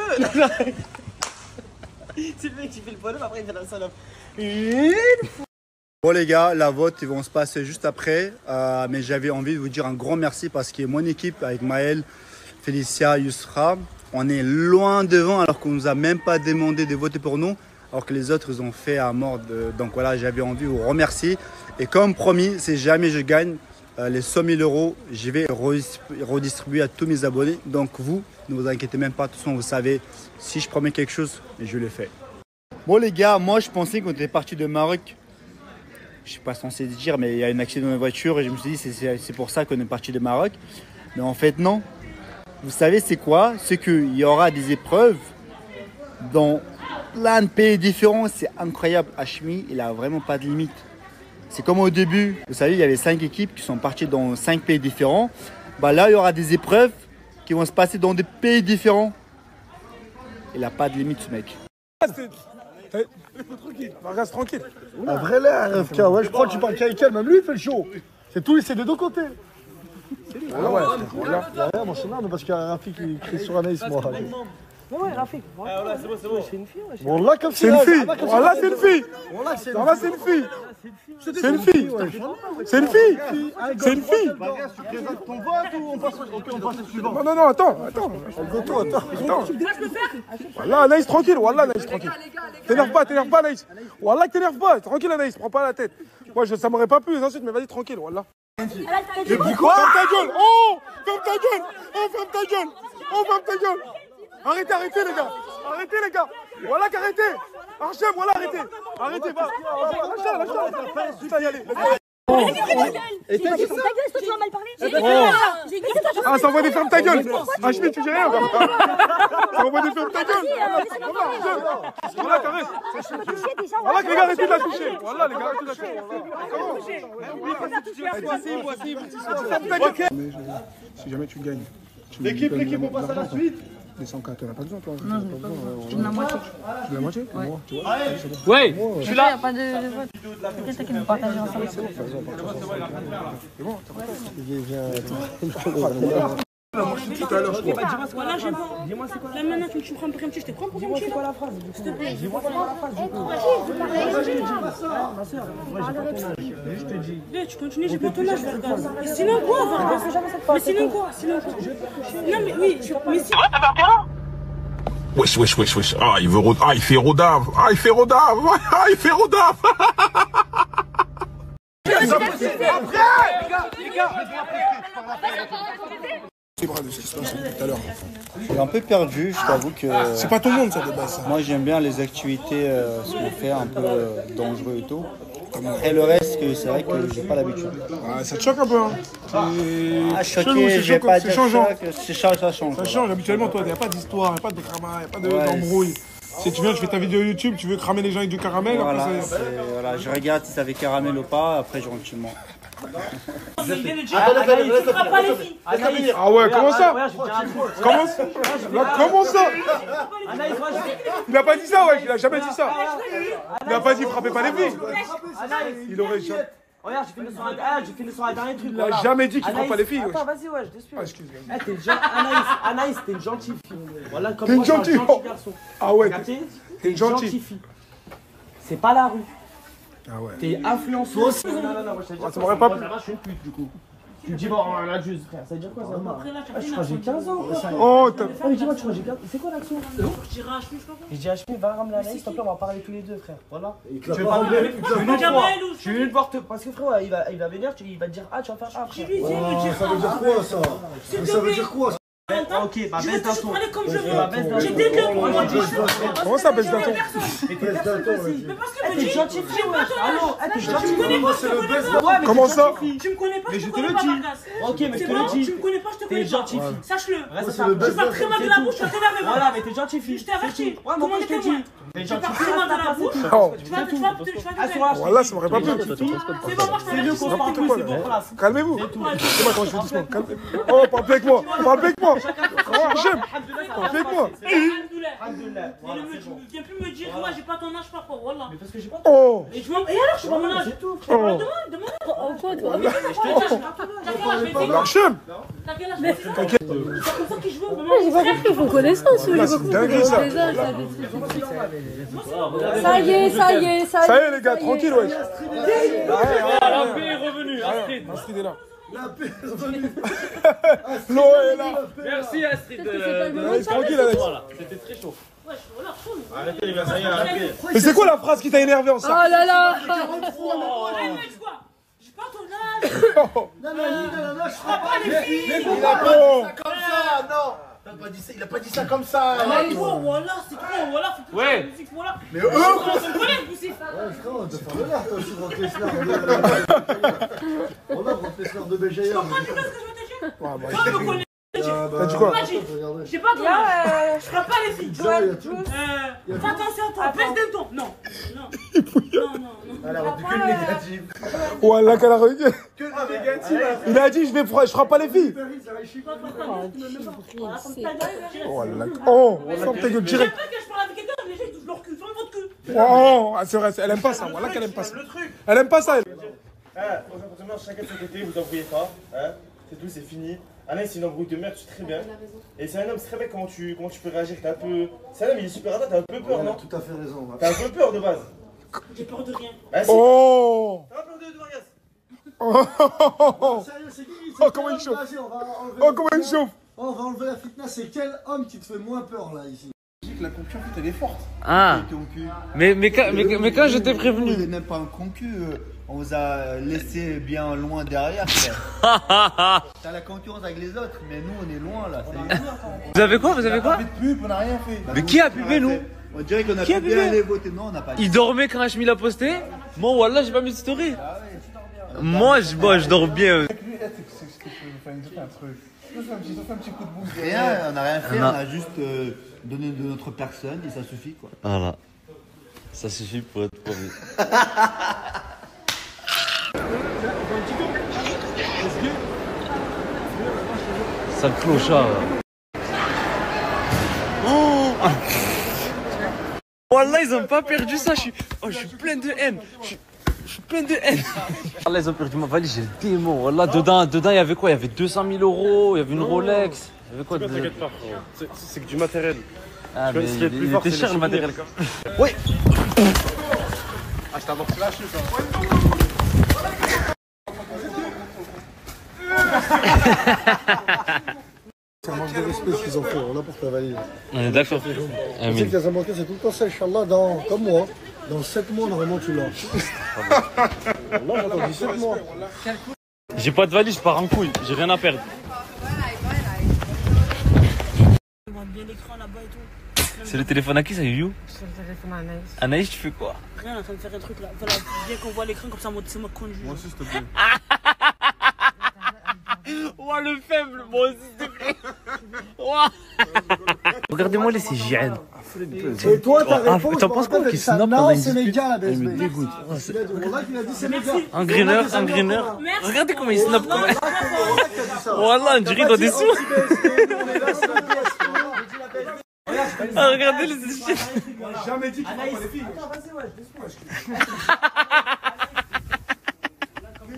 C'est le mec qui fait le bonhomme, après il fait la salope. Une fois. Bon les gars, la vote, ils vont se passer juste après. Mais j'avais envie de vous dire un grand merci parce que mon équipe avec Maël, Félicia, Yusra, on est loin devant alors qu'on nous a même pas demandé de voter pour nous. Alors que les autres, ils ont fait à mort. Donc voilà, j'avais envie de vous remercier. Et comme promis, si jamais je gagne les 100 000 €, je vais redistribuer à tous mes abonnés. Donc vous, ne vous inquiétez même pas. De toute façon, vous savez, si je promets quelque chose, je le fais. Bon les gars, moi je pensais qu'on était parti de Maroc. Je suis pas censé dire, mais il y a un accident dans la voiture et je me suis dit c'est pour ça qu'on est parti de Maroc. Mais en fait non. Vous savez c'est quoi? C'est qu'il y aura des épreuves dans plein de pays différents. C'est incroyable. Hashmi, il a vraiment pas de limite. C'est comme au début. Vous savez, il y avait 5 équipes qui sont parties dans 5 pays différents. Bah là, il y aura des épreuves qui vont se passer dans des pays différents. Il a pas de limite ce mec. Reste tranquille. Un vrai l'air, FK. Ouais, je crois que tu parles avec elle. Même lui, il fait le show. C'est des deux côtés. Ah ouais, derrière, moi, c'est marrant, parce qu'il y a Rafik qui crie sur Anaïs, moi. Ouais, Rafik. Ah, c'est bon, c'est bon. C'est une fille. Bon, là, comme c'est une fille. Voilà, c'est une fille. Voilà, c'est une fille. C'est une fille. C'est une fille. C'est une fille. Tu présentes ton vote ou on passe au suivant? Non, attends. Voilà, Anaïs, tranquille. Voilà, Anaïs, tranquille. T'énerve pas, Anaïs. Voilà, t'énerve pas. Tranquille, Anaïs, prends pas la tête. Moi, ça m'aurait pas plu les insultes, mais vas-y, tranquille, voilà. J'ai dit quoi? Ferme ta gueule. Oh, ferme ta gueule. Oh, ferme ta gueule. Arrêtez les gars. Voilà qu'arrêtez. Archem, voilà, arrêtez, va. Lâche-la. Putain, y aller. Et toi, tu fermes ta gueule, toi, tu m'as mal parlé. Ah, ça envoie des fermes ta gueule. Hashmi, tu dis rien. Ça envoie des fermes ta gueule. Voilà, t'arrêtes. Voilà que les gars, arrêtez de la toucher. Voilà, les gars, arrêtez de la toucher. Si jamais tu gagnes. L'équipe, on passe à la suite. Les 104, t'en as pas besoin, toi? Non, je n'ai pas. Je donne la moitié. Tu donnes la moitié? Ouais. Tu vois? Ouais, je suis là. Il n'y a pas de vote. T'inquiète, nous partager ensemble. C'est bon, Moi, je suis tout à l'heure, je crois. Voilà, j'aime pas. Dis-moi, c'est quoi? Là, maintenant, tu me prends un peu, je te prends pour Dis-moi, c'est quoi la phrase? S'il te plaît. Dis-moi, c'est quoi la phrase? Ma soeur, moi, j'ai pas ton âge. Je te dis. Tu continues, j'ai pas ton âge, regarde. Mais sinon quoi, va? Mais sinon quoi? Non, mais oui, mais si. Wesh. Ah, il fait rodave. Je suis un peu perdu, je t'avoue que... C'est pas tout le monde ça de base. Moi j'aime bien les activités, ce qu'on fait, un peu dangereux et tout. Et le reste, c'est vrai que j'ai pas l'habitude. Ah, ça te choque un peu, hein? Choqué, j'ai pas dit changeant. Ça change. Ça change, habituellement, toi, il n'y a pas d'histoire, il n'y a pas de drama, il n'y a pas d'embrouille. Si tu viens, tu fais ta vidéo YouTube, tu veux cramer les gens avec du caramel. Voilà, je regarde si ça fait caramel ou pas, après je rentre chez moi. Il vient de dire, Anaïs, tu feras pas les filles. Ah ouais, comment ça? Comment ça? Anaïs, moi, Il a pas dit ça, ouais, il a jamais dit ça. Il a pas dit frappez pas les filles. Il aurait jamais. Regarde, j'ai fini sur un dernier truc. Il a jamais dit qu'il frappe pas les filles. Attends, vas-y, ouais, je te suis. Ah, excuse-moi. Anaïs, t'es une gentille fille. Voilà, comme T'es une moi, je suis un gentille. gentil garçon. Ah ouais, Capté? t'es une gentille fille. C'est pas la rue. Ah ouais. T'es influenceuse. Non, moi je te dis. Ça m'aurait pas plu. Je suis une pute du coup. Tu me dis, bon, on a juste, frère. Ça veut dire quoi ça? Je crois que j'ai 15 ans. Oh, t'as. Mais dis-moi, tu crois que j'ai 15 ans? C'est quoi l'action? Je dirais HM, je sais pas quoi. Je dis HM, va ramener Anaïs, s'il te plaît, on va parler tous les deux, frère. Voilà. Je vais pas je suis venu te voir parce que frère, il va venir, il va te dire, ah, tu vas faire ah, frère. Ça veut dire quoi ça? Ça veut dire quoi? Ok, bah baisse d'un ton. Comme je veux. J'ai des deux pour moi. Comment ça baisse d'un ton? Mais t'es personne aussi. Mais parce que t'es gentil fille, ouais. Allô, t'es gentil fille. Comment ça? Tu me connais pas, Mais je je te te le connais pas, dis. Vargas. Ok, mais je te le dis. Tu me connais pas, je te connais T'es pas. gentil fille. Sache-le. Tu vas très mal de la bouche, tu vas t'énerver. Voilà, mais t'es gentil fille. Je t'ai averti. Ouais, mais moi je te dis. Mais gentil fille, très mal de la bouche. Oh. Tu vas Voilà, ça m'aurait pas plu. C'est bon, moi je C'est mieux qu'on se parle plus, c'est bon, place. Calmez-vous. C'est moi quand je fais doucement. Calmez-vous. Oh, parle plus avec moi. Parle plus avec moi. Oh, j'aime. Parle plus avec moi. Alhamdoulilah. Viens plus me dire, ouais, j'ai pas ton âge, papa. Wallah. Mais parce que j'ai pas. Oh. Et alors, je suis pas mon âge. Demande. Quoi, toi? Alors, j'aime. T'as quel âge? T'inquiète. C'est comme ça que je veux. J'ai pas compris, ils font connaissance. Là, c'est dingue ça. Ça y est. Ça y est, les gars, tranquille, ouais. La paix est revenue, Astrid. Astrid est là. La paix est revenue. L'eau est là. Merci, Astrid. Tranquille, Alex. C'était très chaud. Ouais, voilà, chaud. Arrêtez les gars, ça y est, arrêtez. Mais c'est quoi la phrase qui t'a énervé en ça? Oh là là. J'ai pas ton âge. Non, je ferai pas les filles. Il a pas dit ça comme ça, non. Il a pas dit ça comme ça. Voilà, c'est quoi, voilà, fais plus Ouais. de musique, voilà. Mais eux, on se connaît, Boussif. Ouais, frère, t'as fait l'honneur, toi aussi, Brock Lesnar de... Voilà, Brock Lesnar de BGR. Tu comprends ce que je veux te dire? Toi, me connais. T'as dit quoi? J'ai pas ton âge. Je ferai pas les filles. Fais attention à toi, baisse d'un ton. Non. Alors, que le négatif. Voilà qu'elle a regardé. Que le négatif. Il a dit je frappe pas les filles. Oh, ferme ta gueule direct. J'aime pas que je parle avec quelqu'un, les gens ils touchent leur cul, ferme votre cul. Oh, c'est vrai, elle aime pas ça. Voilà qu'elle aime pas ça. Elle aime pas ça, elle. Chacun de son côté, vous embrouillez pas. C'est tout, c'est fini. Anaïs, c'est une embrouille de merde, tu sais très bien. Et c'est un homme, c'est très bien comment tu peux réagir. T'es un peu. C'est un homme, il est super adroit, t'as un peu peur, non? Tout à fait raison. T'as un peu peur de base. J'ai peur de rien. Oh. T'as pas peur de Vargas? Sérieux, c'est qui? Oh, comment il chauffe. Oh, comment il chauffe. On va enlever la fitness. C'est quel homme qui te fait moins peur là ici? La concurrence, elle est forte. Ah. Mais quand je t'ai prévenu. Vous n'êtes même pas un concu. On vous a laissé bien loin derrière. T'as la concurrence avec les autres, mais nous on est loin là. Vous avez quoi? On a pas fait de pub, on n'a rien fait. Mais qui a pubé nous? On dirait qu'on a Qui a pu bien pubé? aller voter. Non, on n'a pas. Il dormait quand Hachmi l'a posté? Moi, wallah, j'ai pas mis de story. Moi, je dors bien. Avec lui, c'est ce que je fais un truc. Je fais un petit coup de boost. Rien, on n'a rien fait, on a juste donné de notre personne et ça suffit quoi. Voilà. Ça suffit pour être promis. Sale clochard. Oh Wallah, ils ont pas perdu ça. Je suis plein de haine. Je suis plein de haine. Wallah, ils ont perdu ma valise, j'ai le démon. Wallah, dedans, il y avait quoi? Il y avait 200 000 €, il y avait une Rolex. Il y avait quoi? T'inquiète pas, c'est que du matériel. Ah, mais il était cher le matériel. Oui. Ah, je t'avais flashé ça. C'est un manque de respect ce qu'ils ont fait, on a pour ta valise. On est d'accord. Tu sais que les Américains, c'est tout le temps ça, Inch'Allah, comme moi. Dans 7 mois, normalement, tu l'as. Là, j'ai attendu 7 mois. J'ai pas de valise, je pars en couille, j'ai rien à perdre. C'est le téléphone à qui ça, You? C'est le téléphone à Anaïs. Anaïs, tu fais quoi? Rien, on est en train de faire un truc là. Voilà, bien qu'on voit l'écran comme ça, c'est moi conduit. Moi aussi, s'il te plaît. Oh le faible, moi aussi s'il te plaît. Regardez-moi les CJN. Et toi, ta réponse, t'en penses quoi qui snap pendant non, une c'est mes dispute? gars, la BSB. Il me dégoûte. Wallah, il a dit c'est mes gars. Un greener. Regardez comment il snap quand même. Wallah, on dirait dans des sous. Ah, regardez les CJN. Jamais dit qu'il faut pas les filles.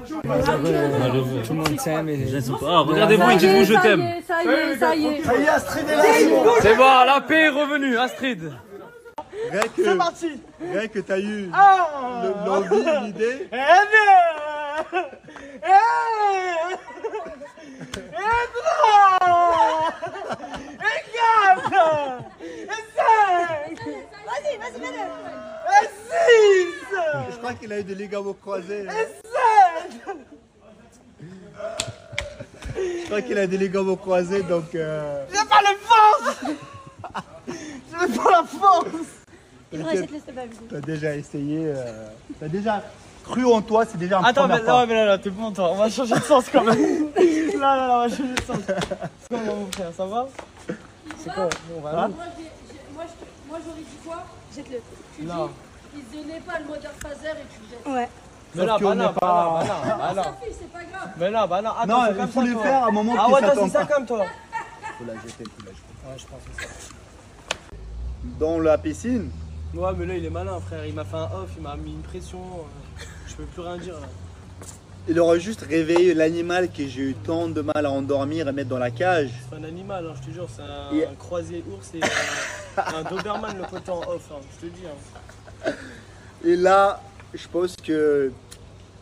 Tout le monde s'aime et je sais pas. Ah, regardez-vous et dites-vous je t'aime. Ça y est, ça y est. Ça y est, Astrid est là, c'est bon. C'est bon, la paix est revenue, Astrid. C'est parti. Rien que t'as eu l'envie, l'idée. Vas-y, mets-le. Je crois qu'il a eu des ligaments croisés. Je crois qu'il a des ligaments croisés, donc... J'ai pas la force. J'ai pas la force. T'as déjà essayé, t'as déjà cru en toi, c'est déjà un Attends, premier mais pas. là, t'es bon, toi. On va changer de sens quand même. Là, on va changer de sens. C'est comment, mon frère, ça va? C'est quoi? Bon, on va là. Moi j'aurais dit quoi? Jette-le. Tu dis, Non. il se donnait pas le modèle phaser et tu le jettes. Ouais. Mais là, bah non. Ça fait, c'est pas grave. Mais là, bah non. Attends, Non, c'est il comme faut ça, le toi. faire à un moment Ah qui ouais, toi, s'attend c'est ça pas. comme toi. Faut la jeter, Ouais, je pense que c'est ça. Dans la piscine. Ouais, mais là, il est malin, frère. Il m'a fait un off, il m'a mis une pression. Je peux plus rien dire, là. Il aurait juste réveillé l'animal que j'ai eu tant de mal à endormir et mettre dans la cage. C'est un animal, hein, je te jure. C'est un Et- croisé ours et un Doberman, le côté en off, hein, je te dis. Hein. Et là, je pense que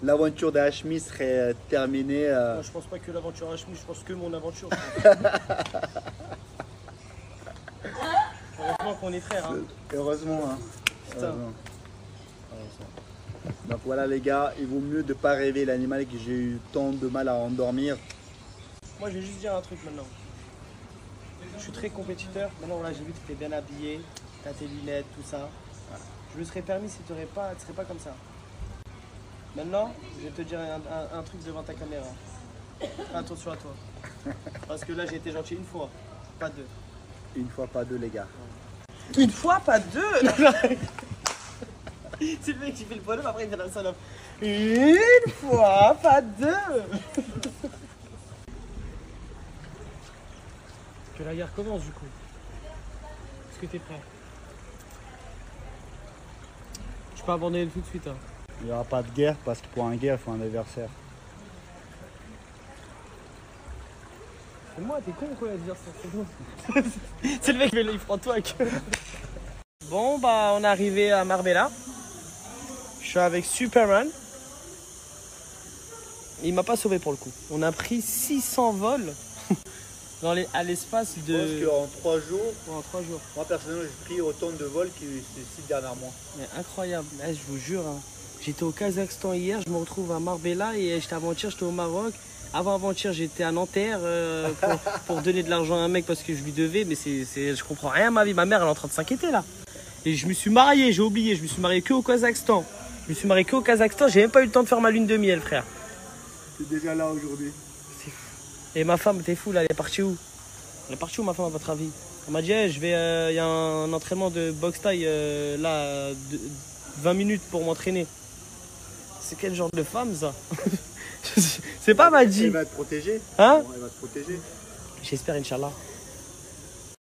l'aventure d'Hashmi serait terminée. Moi, je pense pas que l'aventure Hashmi, je pense que mon aventure. Heureusement qu'on est frères. Hein. Heureusement, hein. Putain. Heureusement. Donc voilà les gars, il vaut mieux de ne pas rêver l'animal que j'ai eu tant de mal à endormir. Moi, je vais juste dire un truc maintenant. Je suis très compétiteur. Maintenant, voilà, j'ai vu que tu étais bien habillé, tu as tes lunettes, tout ça. Voilà. Je me serais permis si tu ne serais pas comme ça. Maintenant, je vais te dire un truc devant ta caméra. Fais attention à toi. Parce que là, j'ai été gentil une fois, pas deux. Une fois, pas deux les gars. Une fois, pas deux. C'est le mec qui fait le bonhomme, après il fait la salope. Une fois, pas deux. Que la guerre commence du coup. Est-ce que t'es prêt? Je peux abandonner tout de suite. Hein. Il n'y aura pas de guerre parce que pour une guerre, il faut un adversaire. C'est moi, t'es con quoi l'adversaire? C'est bon. C'est le mec, il prend toi avec. Bon, bah on est arrivé à Marbella. Je suis avec Superman. Il m'a pas sauvé pour le coup. On a pris 600 vols à l'espace de... Je pense qu'en 3 jours, en 3 jours. Moi personnellement, j'ai pris autant de vols que ces 6 derniers mois. Mais incroyable, je vous jure. Hein. J'étais au Kazakhstan hier, je me retrouve à Marbella et avant-hier j'étais au Maroc. Avant-hier j'étais à Nanterre pour donner de l'argent à un mec parce que je lui devais, mais je comprends rien à ma vie. Ma mère elle est en train de s'inquiéter là. Et je me suis marié, j'ai oublié, je me suis marié que au Kazakhstan. J'ai même pas eu le temps de faire ma lune de miel, frère. T'es déjà là aujourd'hui. Et ma femme, t'es fou là, elle est partie où? Elle est partie où ma femme à votre avis? Elle m'a dit, hey, y a un entraînement de boxe taille là, 20 minutes pour m'entraîner. C'est quel genre de femme ça? C'est pas ma dit. Elle va te protéger. Hein? Elle va te protéger. J'espère, Inch'Allah.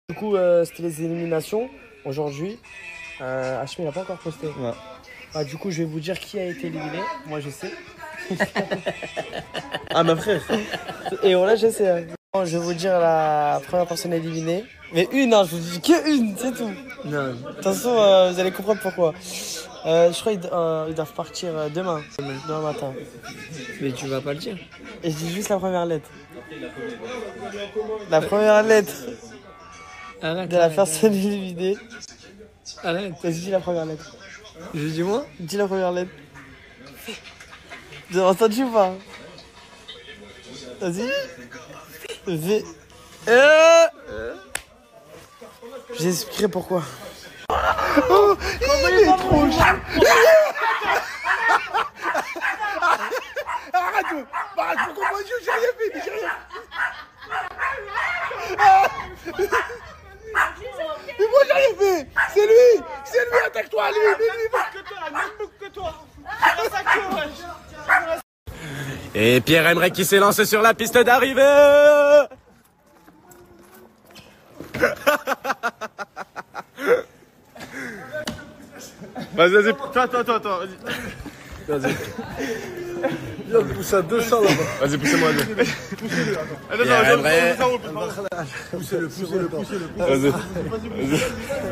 Du coup, c'était les éliminations aujourd'hui. Hashmi n'a pas encore posté. Ouais. Bah, du coup, je vais vous dire qui a été éliminé. Moi, je sais. Ah, ma frère. Et voilà, je sais. Hein. Je vais vous dire la première personne éliminée. Mais une, hein, je vous dis que une, c'est tout. Non. Attention, vous allez comprendre pourquoi. Je crois qu'ils doivent partir demain matin. Mais tu vas pas le dire. Et je dis juste la première lettre. La première lettre de la personne éliminée. Arrête. Vas-y, dis la première lettre. Je dis moi? Dis la première lettre. Vous avez entendu ou pas? Vas-y. V. J'expliquerai pourquoi. Oh, il est trop chaud. Arrête, pourquoi moi j'ai rien fait, j'ai rien fait. Et Pierre-Emerick qui s'est lancé sur la piste d'arrivée. Vas-y, vas-y. Toi, vas-y. Vas-y. Viens le pousser à 200 là-bas. Vas-y, poussez-moi. Poussez-le. Vas-y.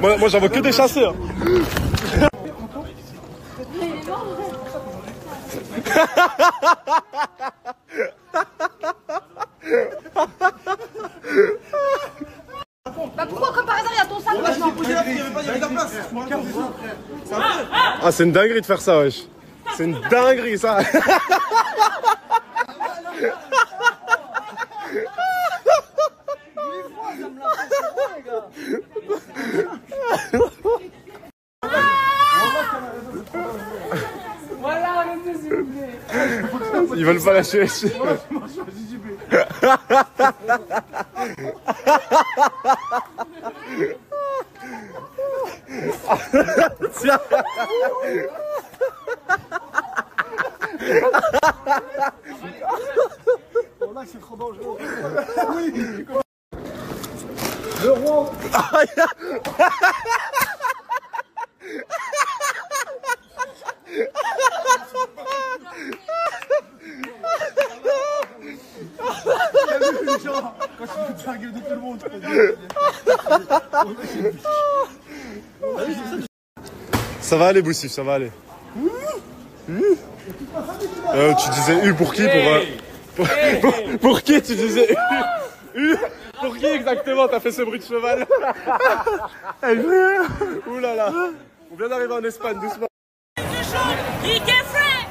Moi, j'en vois que des chasseurs. Bah pourquoi comme par hasard il y a ton sac maintenant? Ah, c'est une dinguerie de faire ça, wesh. C'est une dinguerie, ça. Voilà, arrêtez s'il vous plaît. Ils veulent pas lâcher. Tiens. Oh là, c'est trop dangereux. Oui. Le roi. Quand tu veux te larguer de tout le monde. Ça va aller, Boussif, ça va aller. Tu disais U pour qui? Pour qui tu disais U? Pour qui exactement t'as fait ce bruit de cheval? Ouh là là. On vient d'arriver en Espagne, doucement.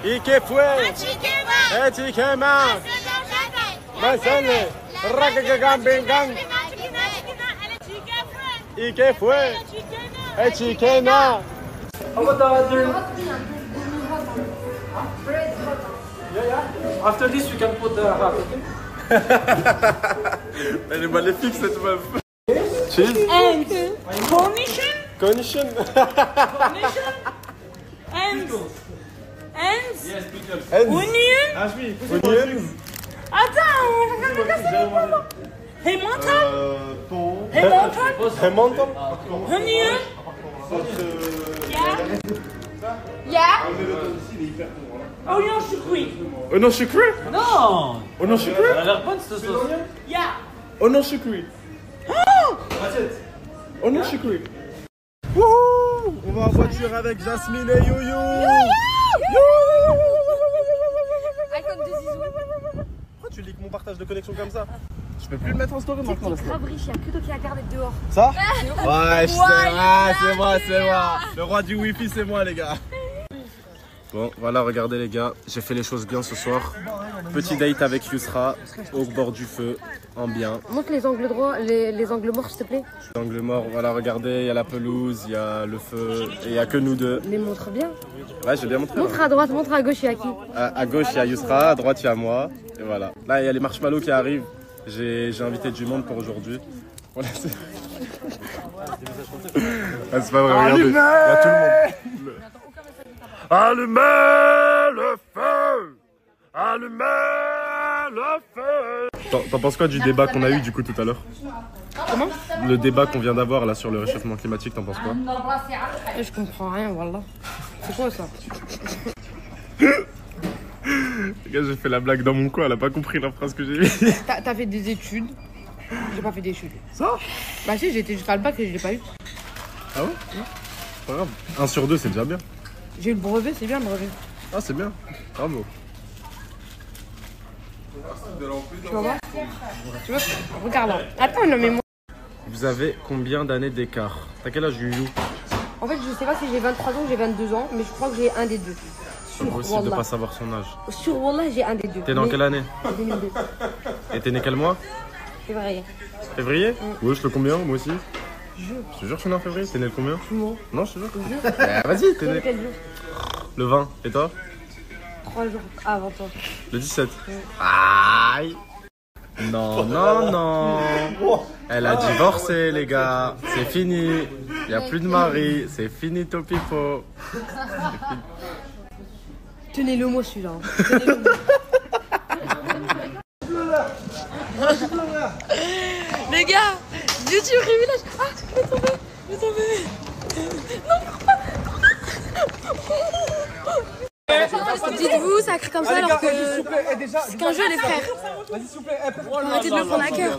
Ike fue. Echikema. Masane. Ragagagambingang. Ike fue. Echikena. After this, you can put the heart, okay? Elle est maléfique cette meuf. Cheese. And commission. Commission. And Yes, pickles. onion. Onion. Attends, Remontal. Remontal. Onion. Yeah. Oignon sucré. Oignon sucré? Non. Oignon sucré? Elle a l'air bonne cette sauce. Yeah. Oignon sucré. Oignon sucré. On va en voiture avec Jasmine et Yo-Yo. Icône de Zizou. Pourquoi tu lis mon partage de connexion comme ça? Je peux plus le mettre en story maintenant. C'est grave riche, il y a que toi qui la garde dehors. Ça? Ouais, c'est moi. Le roi du wifi, c'est moi, les gars. Bon, voilà, regardez les gars, j'ai fait les choses bien ce soir. Petit date avec Yusra, au bord du feu, en bien. Montre les angles droits, les angles morts, s'il te plaît. Angle mort, voilà, regardez, il y a la pelouse, il y a le feu, et il n'y a que nous deux. Mais montre bien. Ouais, j'ai bien montré. Montre à droite, montre à gauche, il y a qui? À gauche, il y a Yusra, à droite, il y a moi, et voilà. Là, il y a les marshmallows qui arrivent. J'ai invité du monde pour aujourd'hui. Voilà, c'est pas vrai, regardez. Il y a tout le monde. Allumez le feu! Allumez le feu! T'en penses quoi du débat qu'on a eu du coup tout à l'heure? Comment? Le débat qu'on vient d'avoir là sur le réchauffement climatique, t'en penses quoi? Je comprends rien, voilà. C'est quoi ça? Les gars, j'ai fait la blague dans mon coin, elle a pas compris la phrase que j'ai dit. T'as fait des études? J'ai pas fait d'études. Ça? Bah si, j'ai été jusqu'à le bac et je l'ai pas eu. Ah ouais? Pas grave. 1 sur 2, c'est déjà bien. J'ai eu le brevet, c'est bien le brevet. Ah, c'est bien. Bravo. Tu vas voir? Tu vois? Regarde là. Attends, non mais moi. Vous avez combien d'années d'écart? T'as quel âge, Youyou? En fait, je sais pas si j'ai 23 ans ou j'ai 22 ans, mais je crois que j'ai un des deux. C'est impossible de pas savoir son âge. Sur Wallah, j'ai un des deux. T'es dans quelle année? 2002. Et t'es né quel mois? Février. Février? Ouais, je le combien? Moi aussi. Je te jure que je suis né en février. T'es né le combien? Non. Non, je te jure. Vas-y, t'es né. Quel jour? Le 20. Et toi? 3 jours avant toi. Le 17. Aïe. Non, non, non. Elle a divorcé, les gars. C'est fini. Il n'y a plus de mari. C'est fini, Topipo. Tenez-le moi celui-là. Tenez-le moi. Les gars, YouTube privilège. Ah, je vais tomber. Non, dites-vous, ça crie comme ça alors que c'est qu'un jeu, les frères. Vas-y, s'il vous plaît. Arrêtez de le prendre à cœur.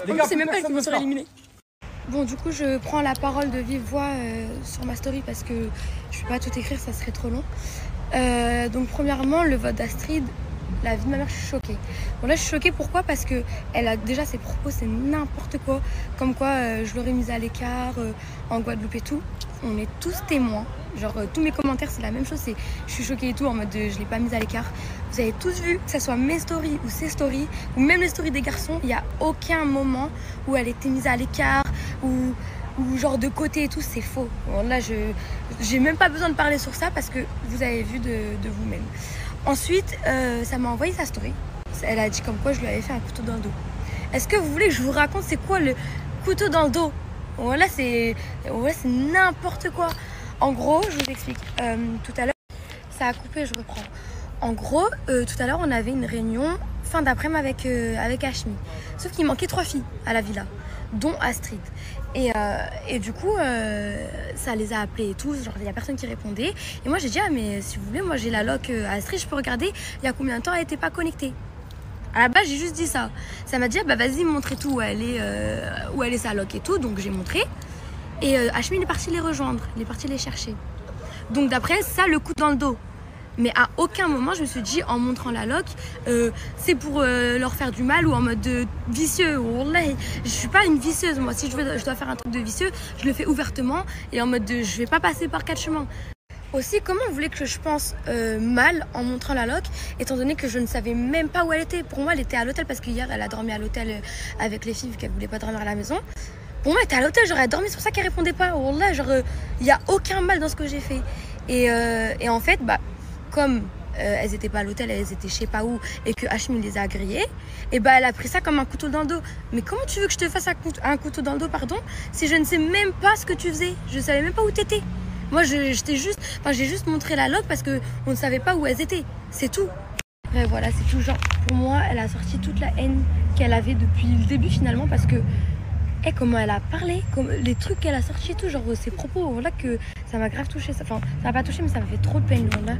Les gars, c'est même pas qu'ils vont se éliminer. Bon, du coup, je prends la parole de vive voix sur ma story parce que je ne peux pas tout écrire, ça serait trop long. Donc, premièrement, le vote d'Astrid, la vie de ma mère, je suis choquée. Bon, là, je suis choquée, pourquoi? Parce que elle a déjà ses propos, c'est n'importe quoi. Comme quoi, je l'aurais mise à l'écart en Guadeloupe et tout. On est tous témoins. Genre, tous mes commentaires, c'est la même chose. C'est je suis choquée et tout, en mode je l'ai pas mise à l'écart. Vous avez tous vu, que ce soit mes stories ou ses stories, ou même les stories des garçons, il n'y a aucun moment où elle était mise à l'écart, ou genre de côté et tout, c'est faux. Bon, là, j'ai même pas besoin de parler sur ça parce que vous avez vu de vous-même. Ensuite, ça m'a envoyé sa story. Elle a dit comme quoi je lui avais fait un couteau dans le dos. Est-ce que vous voulez que je vous raconte c'est quoi le couteau dans le dos? Voilà, c'est n'importe quoi. En gros, je vous explique. Tout à l'heure, ça a coupé, je reprends. En gros, tout à l'heure, on avait une réunion fin d'après-midi avec Hashmi. Sauf qu'il manquait 3 filles à la villa, dont Astrid. Et du coup, ça les a appelées et tout. Genre, il n'y a personne qui répondait. Et moi, j'ai dit, ah, mais si vous voulez, moi, j'ai la loc Astrid, je peux regarder il y a combien de temps elle n'était pas connectée. À la base, j'ai juste dit ça. Ça m'a dit, ah, bah vas-y, montrez tout où elle est sa loc et tout. Donc, j'ai montré. Et Hashmi, il est parti les rejoindre. Il est parti les chercher. Donc, d'après ça, le coup dans le dos. Mais à aucun moment, je me suis dit, en montrant la loc, c'est pour leur faire du mal ou en mode vicieux. Wallah, je suis pas une vicieuse, moi. Si je dois faire un truc de vicieux, je le fais ouvertement et en mode je vais pas passer par 4 chemins. Aussi, comment vous voulez que je pense mal en montrant la loc, étant donné que je ne savais même pas où elle était. Pour moi, elle était à l'hôtel parce qu'hier, elle a dormi à l'hôtel avec les filles vu qu'elle voulait pas dormir à la maison. Pour moi, elle était à l'hôtel, j'aurais dormi, c'est pour ça qu'elle répondait pas. Wallah, genre, il y a aucun mal dans ce que j'ai fait. Et en fait, bah, comme elles n'étaient pas à l'hôtel, elles étaient je sais pas où, et que Hashmi les a grillées, et bah elle a pris ça comme un couteau dans le dos. Mais comment tu veux que je te fasse un couteau dans le dos, pardon, si je ne sais même pas ce que tu faisais? Je savais même pas où t'étais. Moi, j'ai juste montré la loc parce qu'on ne savait pas où elles étaient. C'est tout. Après, voilà, c'est tout. Genre, pour moi, elle a sorti toute la haine qu'elle avait depuis le début finalement parce que comment elle a parlé, les trucs qu'elle a sortis et tout, genre ses propos, voilà que ça m'a grave touché. Enfin, ça m'a pas touché, mais ça m'a fait trop de peine, voilà.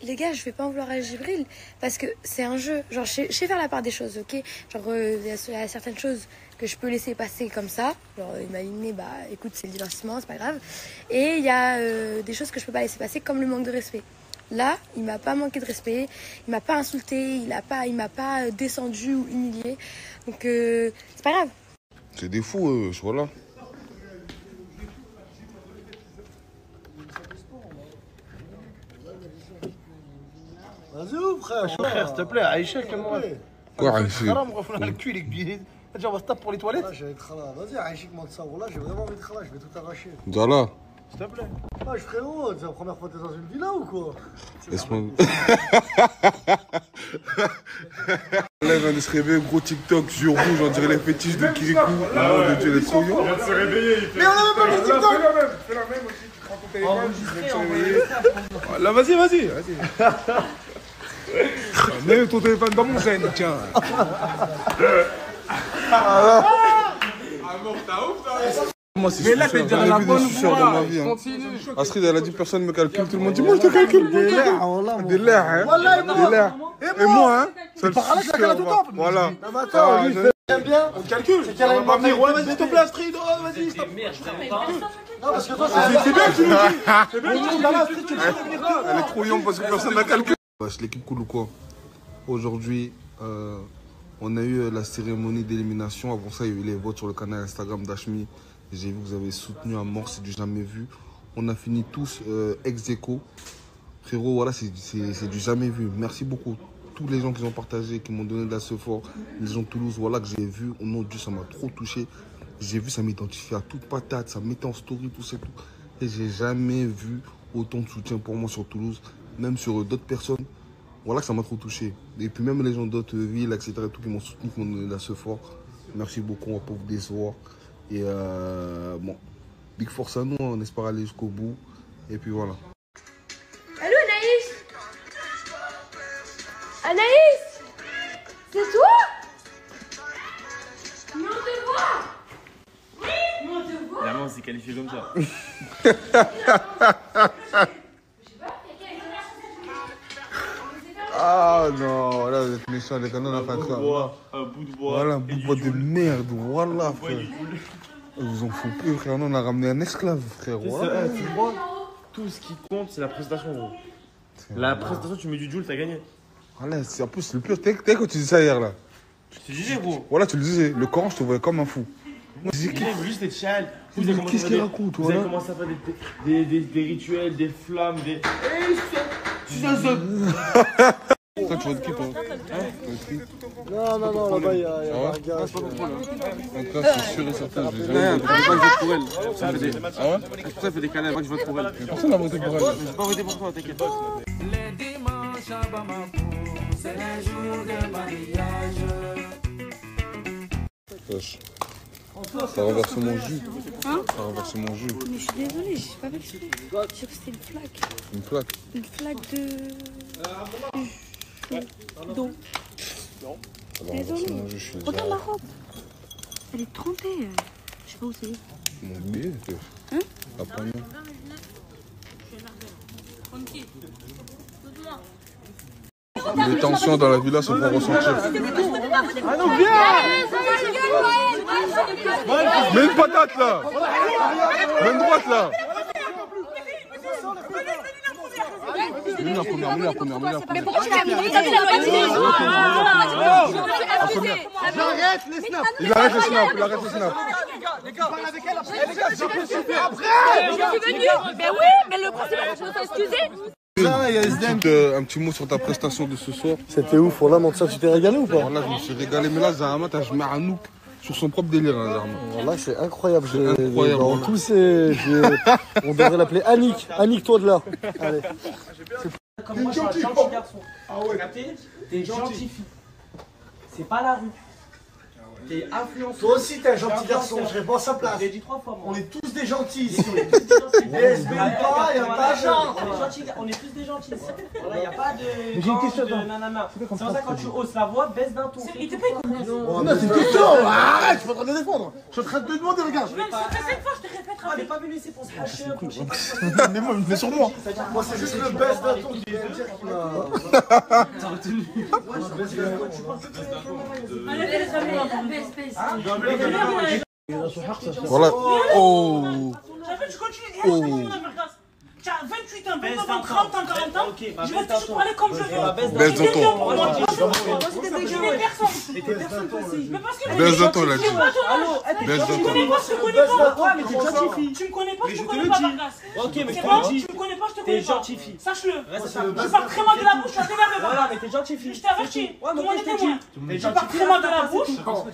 Les gars, je vais pas en vouloir à Djibril parce que c'est un jeu. Genre, je sais faire la part des choses, ok? Genre, il y a certaines choses que je peux laisser passer comme ça. Genre, imaginer, bah écoute, c'est le divertissement, c'est pas grave. Et il y a des choses que je peux pas laisser passer, comme le manque de respect. Là, il m'a pas manqué de respect, il m'a pas insulté, il m'a pas descendu ou humilié. Donc, c'est pas grave. C'est des fous, voilà. Vas-y, frère. Frère, s'il te plaît, Aïcha, comment Quoi, Aïcha? On a le cul, les on va se taper pour les toilettes. Vas-y, Aïcha, monte ça. Là, j'ai vraiment envie de travailler, je vais tout arracher. Djala. S'il te plaît. Ouais, frérot, c'est la première fois que t'es dans une villa ou quoi? Laisse-moi. Là, il vient de se réveiller, gros TikTok, yeux rouges, on dirait les fétiches de Kirikou. Oh de Dieu, les trop Il vient de se réveiller, il fait. Mais on a même pas mis TikTok! Fais la même aussi, tu prends ton téléphone, tu viens de se réveiller. Là, vas-y. Mets ton téléphone dans mon zen, tiens. Ah bon, t'as ouf, toi? Moi, c'est là, t'es déjà la bonne voie. Astrid, elle a dit personne ne me calcule. Tout le monde dit moi, je te calcule. Des l'air, hein. Et moi, hein. C'est par là que la tout top. Voilà. Attends, lui, j'aime bien. On te calcule. C'est qu'elle a une venir. Ouais, vas-y, s'il te plaît, Astrid. Vas-y, stop. Non, parce que toi, c'est bien que tu me dis. C'est bien que tu me dis. Elle est trop young parce que personne ne la calcule. L'équipe cool ou quoi? Aujourd'hui, on a eu la cérémonie d'élimination. Avant ça, il y a eu les votes sur le canal Instagram d'Hashmi. J'ai vu que vous avez soutenu à mort, c'est du jamais vu. On a fini tous ex-aequo. Frérot, voilà, c'est du jamais vu. Merci beaucoup. Tous les gens qui ont partagé, qui m'ont donné de la support, les gens de Toulouse, voilà, que j'ai vu. Au nom de Dieu, ça m'a trop touché. J'ai vu, ça m'identifiait à toute patate, ça mettait en story, tout ça, tout. Et j'ai jamais vu autant de soutien pour moi sur Toulouse, même sur d'autres personnes. Voilà que ça m'a trop touché. Et puis même les gens d'autres villes, etc., tout, qui m'ont soutenu, qui m'ont donné de la support. Merci beaucoup, on va pas vous décevoir. Et bon, big force à nous, on espère aller jusqu'au bout. Et puis voilà. Allô Anaïs? Anaïs? C'est toi? on s'est qualifié comme ça. Ah non, là vous êtes méchants, les gars, on a fait ça. Un bout de bois. Voilà, un bout de bois de merde, voilà, frère. Ils vous en foutent plus, frère. Nous, on a ramené un esclave, frère. Voilà. Tu vois, tout ce qui compte, c'est la présentation, gros. La présentation, tu mets du joule, t'as gagné. Voilà, en plus, c'est le pire. T'es quand tu dis ça hier, là. Je te disais, gros. Voilà, tu le disais. Le Coran, je te voyais comme un fou. Moi, je disais, juste des chals. Qu'est-ce qu'il raconte, Vous avez commencé à faire des rituels, des flammes, des. Toi, tu vas de qui, toi? Non, là-bas, il y a un gars. En tout cas, c'est sûr et certain. J'ai jamais voté pour elle. Ah ouais? C'est pour ça qu'elle fait des câlins, moi je vote pour elle. Personne n'a voté pour elle. J'ai pas voté pour toi, t'inquiète. Les dimanches à Bamako, c'est les jours de mariage. Wesh. T'as renversé mon jus. Hein? T'as renversé mon jus. Mais je suis désolée, j'ai pas fait exprès. J'ai cru que c'était une flaque. Une flaque? Une flaque d'eau. Désolée. Regarde ma robe. Elle est trempée. Je sais pas où c'est. Mon billet, Hein? Après-moi. Les tensions dans la villa se font ressentir. Ah non, viens! Mets une patate là! Mets une droite là! Mets la première. Mais pourquoi tu l'as mis? J'arrête les snaps! Il arrête les snaps! Les gars, parle avec elle après! Je suis venu! Mais oui, mais le principal, je me fais excuser! Un petit mot sur ta prestation de ce soir. C'était ouf, voilà, montre ça, tu t'es régalé ou pas? Voilà, je me suis régalé, mais là, Zahama, je mets Anouk sur son propre délire, hein, Zahama. Voilà, c'est incroyable. Incroyable. En tout, on devrait l'appeler Annick. Annick, toi de là. Allez. Comme moi, je suis un gentil garçon. Ah ouais. T'es gentil fille. C'est pas la rue. T'es influenceur. Toi aussi, t'es un gentil garçon, je réponds à sa place. J'ai dit 3 fois, moi. On est tous des gentils ici. SB pas, y'a pas genre. On est tous des gentils. Voilà, y'a pas de. J'ai une question. Nanana. C'est pour ça que quand tu hausses la voix, baisse d'un ton. Il était pas écouté. Non, c'est une question. Arrête, je suis pas en train de le défendre. Je suis en train de te demander, regarde. Même si ça fait 7 fois, je te répète. On n'est pas venu ici pour se hacher un peu. Mais moi, il me fait sur moi. Moi, c'est juste le baisse d'un ton qui vient me dire qu'il m'a. T'as retenu. Voilà. Oh. Tu continues. Tu as 28 ans, 29 ans, 30 ans, 40 ans. Je vais toujours parler comme je veux. Baisse de ton. Mais parce que baisse de ton, là. Baisse de ton. Tu me connais pas, je te connais pas. Mais t'es gentille fille. Tu me connais pas, je te connais pas, Vargas. Ok, mais je te le dis. Tu me connais pas, je te connais pas. T'es gentille fille. Sache-le. Je parle très mal de la bouche, tu vas t'énerver. Voilà, mais t'es gentille fille. Je t'ai averti. Tout le monde est témoin. Tu parles très mal de la bouche. Tu vas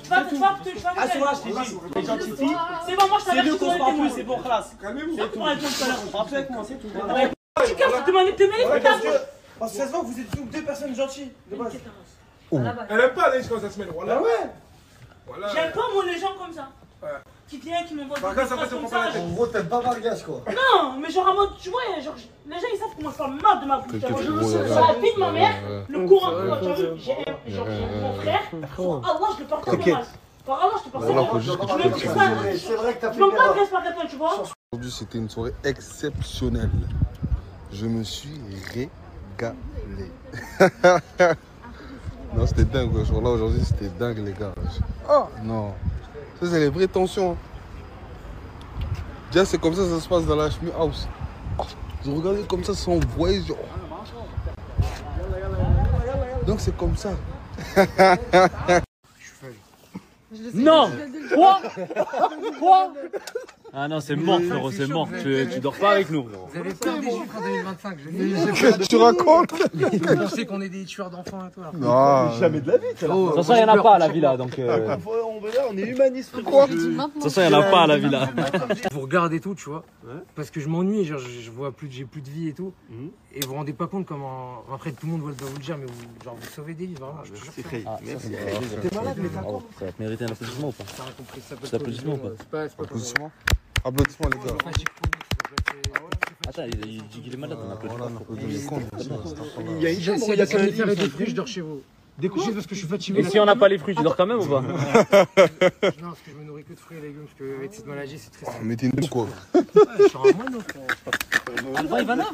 ah, c'est moi, je t'ai dit. T'es gentille fille. C'est bon, moi je t'avertis. C'est mieux qu'on se parle plus, c'est bon, classe. C'est tout. Parle avec moi, c'est tout. Tu casses, te mêler, parce que ça se voit que vous êtes deux personnes gentilles de base. Elle aime pas aller quand ça se mêle. Voilà. Ouais. J'aime pas moi les gens comme ça. Qui viennent, qui m'envoient des messages comme ça. En gros, t'aimes pas Vargas quoi. Non, mais genre en mode, tu vois, genre, les gens ils savent comment je parle mal de ma bouche. Je sais, c'est la vie de ma mère, le courant. Tu vois, j'ai mon frère. Allah, je le parle comme mal. Par Allah, je te parle comme mal. C'est vrai que t'as fait je me parle pas par tu vois. Aujourd'hui, c'était une soirée exceptionnelle. Je me suis régalé. Non, c'était dingue. Ce jour-là, aujourd'hui, c'était dingue, les gars. Oh non. Ça, c'est les vraies tensions. Déjà, c'est comme ça que ça se passe dans la Hashmi House. Oh, je regardais comme ça sans voyer. Donc, c'est comme ça. Non. Quoi? Ah non, c'est mort, frérot, c'est mort. Tu dors pas avec nous, frérot. Vous avez peur des juifs en 2025. Qu'est-ce que tu racontes? Je sais qu'on est des tueurs d'enfants et tout. Non. Jamais de la vie. De toute façon, il n'y en a pas à la villa, donc... On est humaniste. Quoi? De toute façon, il n'y en a pas à la villa. Vous regardez et tout, tu vois. Parce que je m'ennuie, genre je vois plus, j'ai plus de vie et tout. Et vous vous rendez pas compte comment... Après, tout le monde doit vous le dire, mais vous sauvez des vies, vraiment. Je te jure. T'es malade, mais t'as quoi? Ça va te mériter un applaudissement ou pas? C'est applaudissement ou pas? Applaudissements. Applaudissements, les gars. Attends, il dit qu'il est malade, on applaudit. Il y a une chambre, il y a qu'à faire et des fruits, je dors chez vous. Des quoi? Juste parce que je suis fatigué. Et si on n'a pas les fruits, tu dors quand même ou pas? Non, parce que je me nourris que de fruits et légumes, parce qu'avec cette maladie, c'est très simple. Mais t'es une quoi? Ouais, je suis un moineau, frère. Alva Ivanov?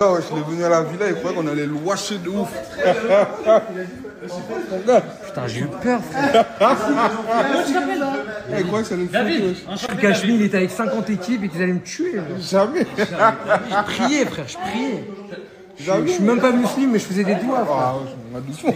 Ah ouais, je l'ai venu à la villa, il croyait qu'on allait le washer de ouf. Putain, j'ai eu peur, frère. Il croyait que ça allait me faire. Le Cachemire, il était avec 50 équipes et qu'ils allaient me tuer. Jamais. Je priais, frère, je priais. Je suis même pas musulman, mais je faisais des doigts, frère. Ah ouais, doucement.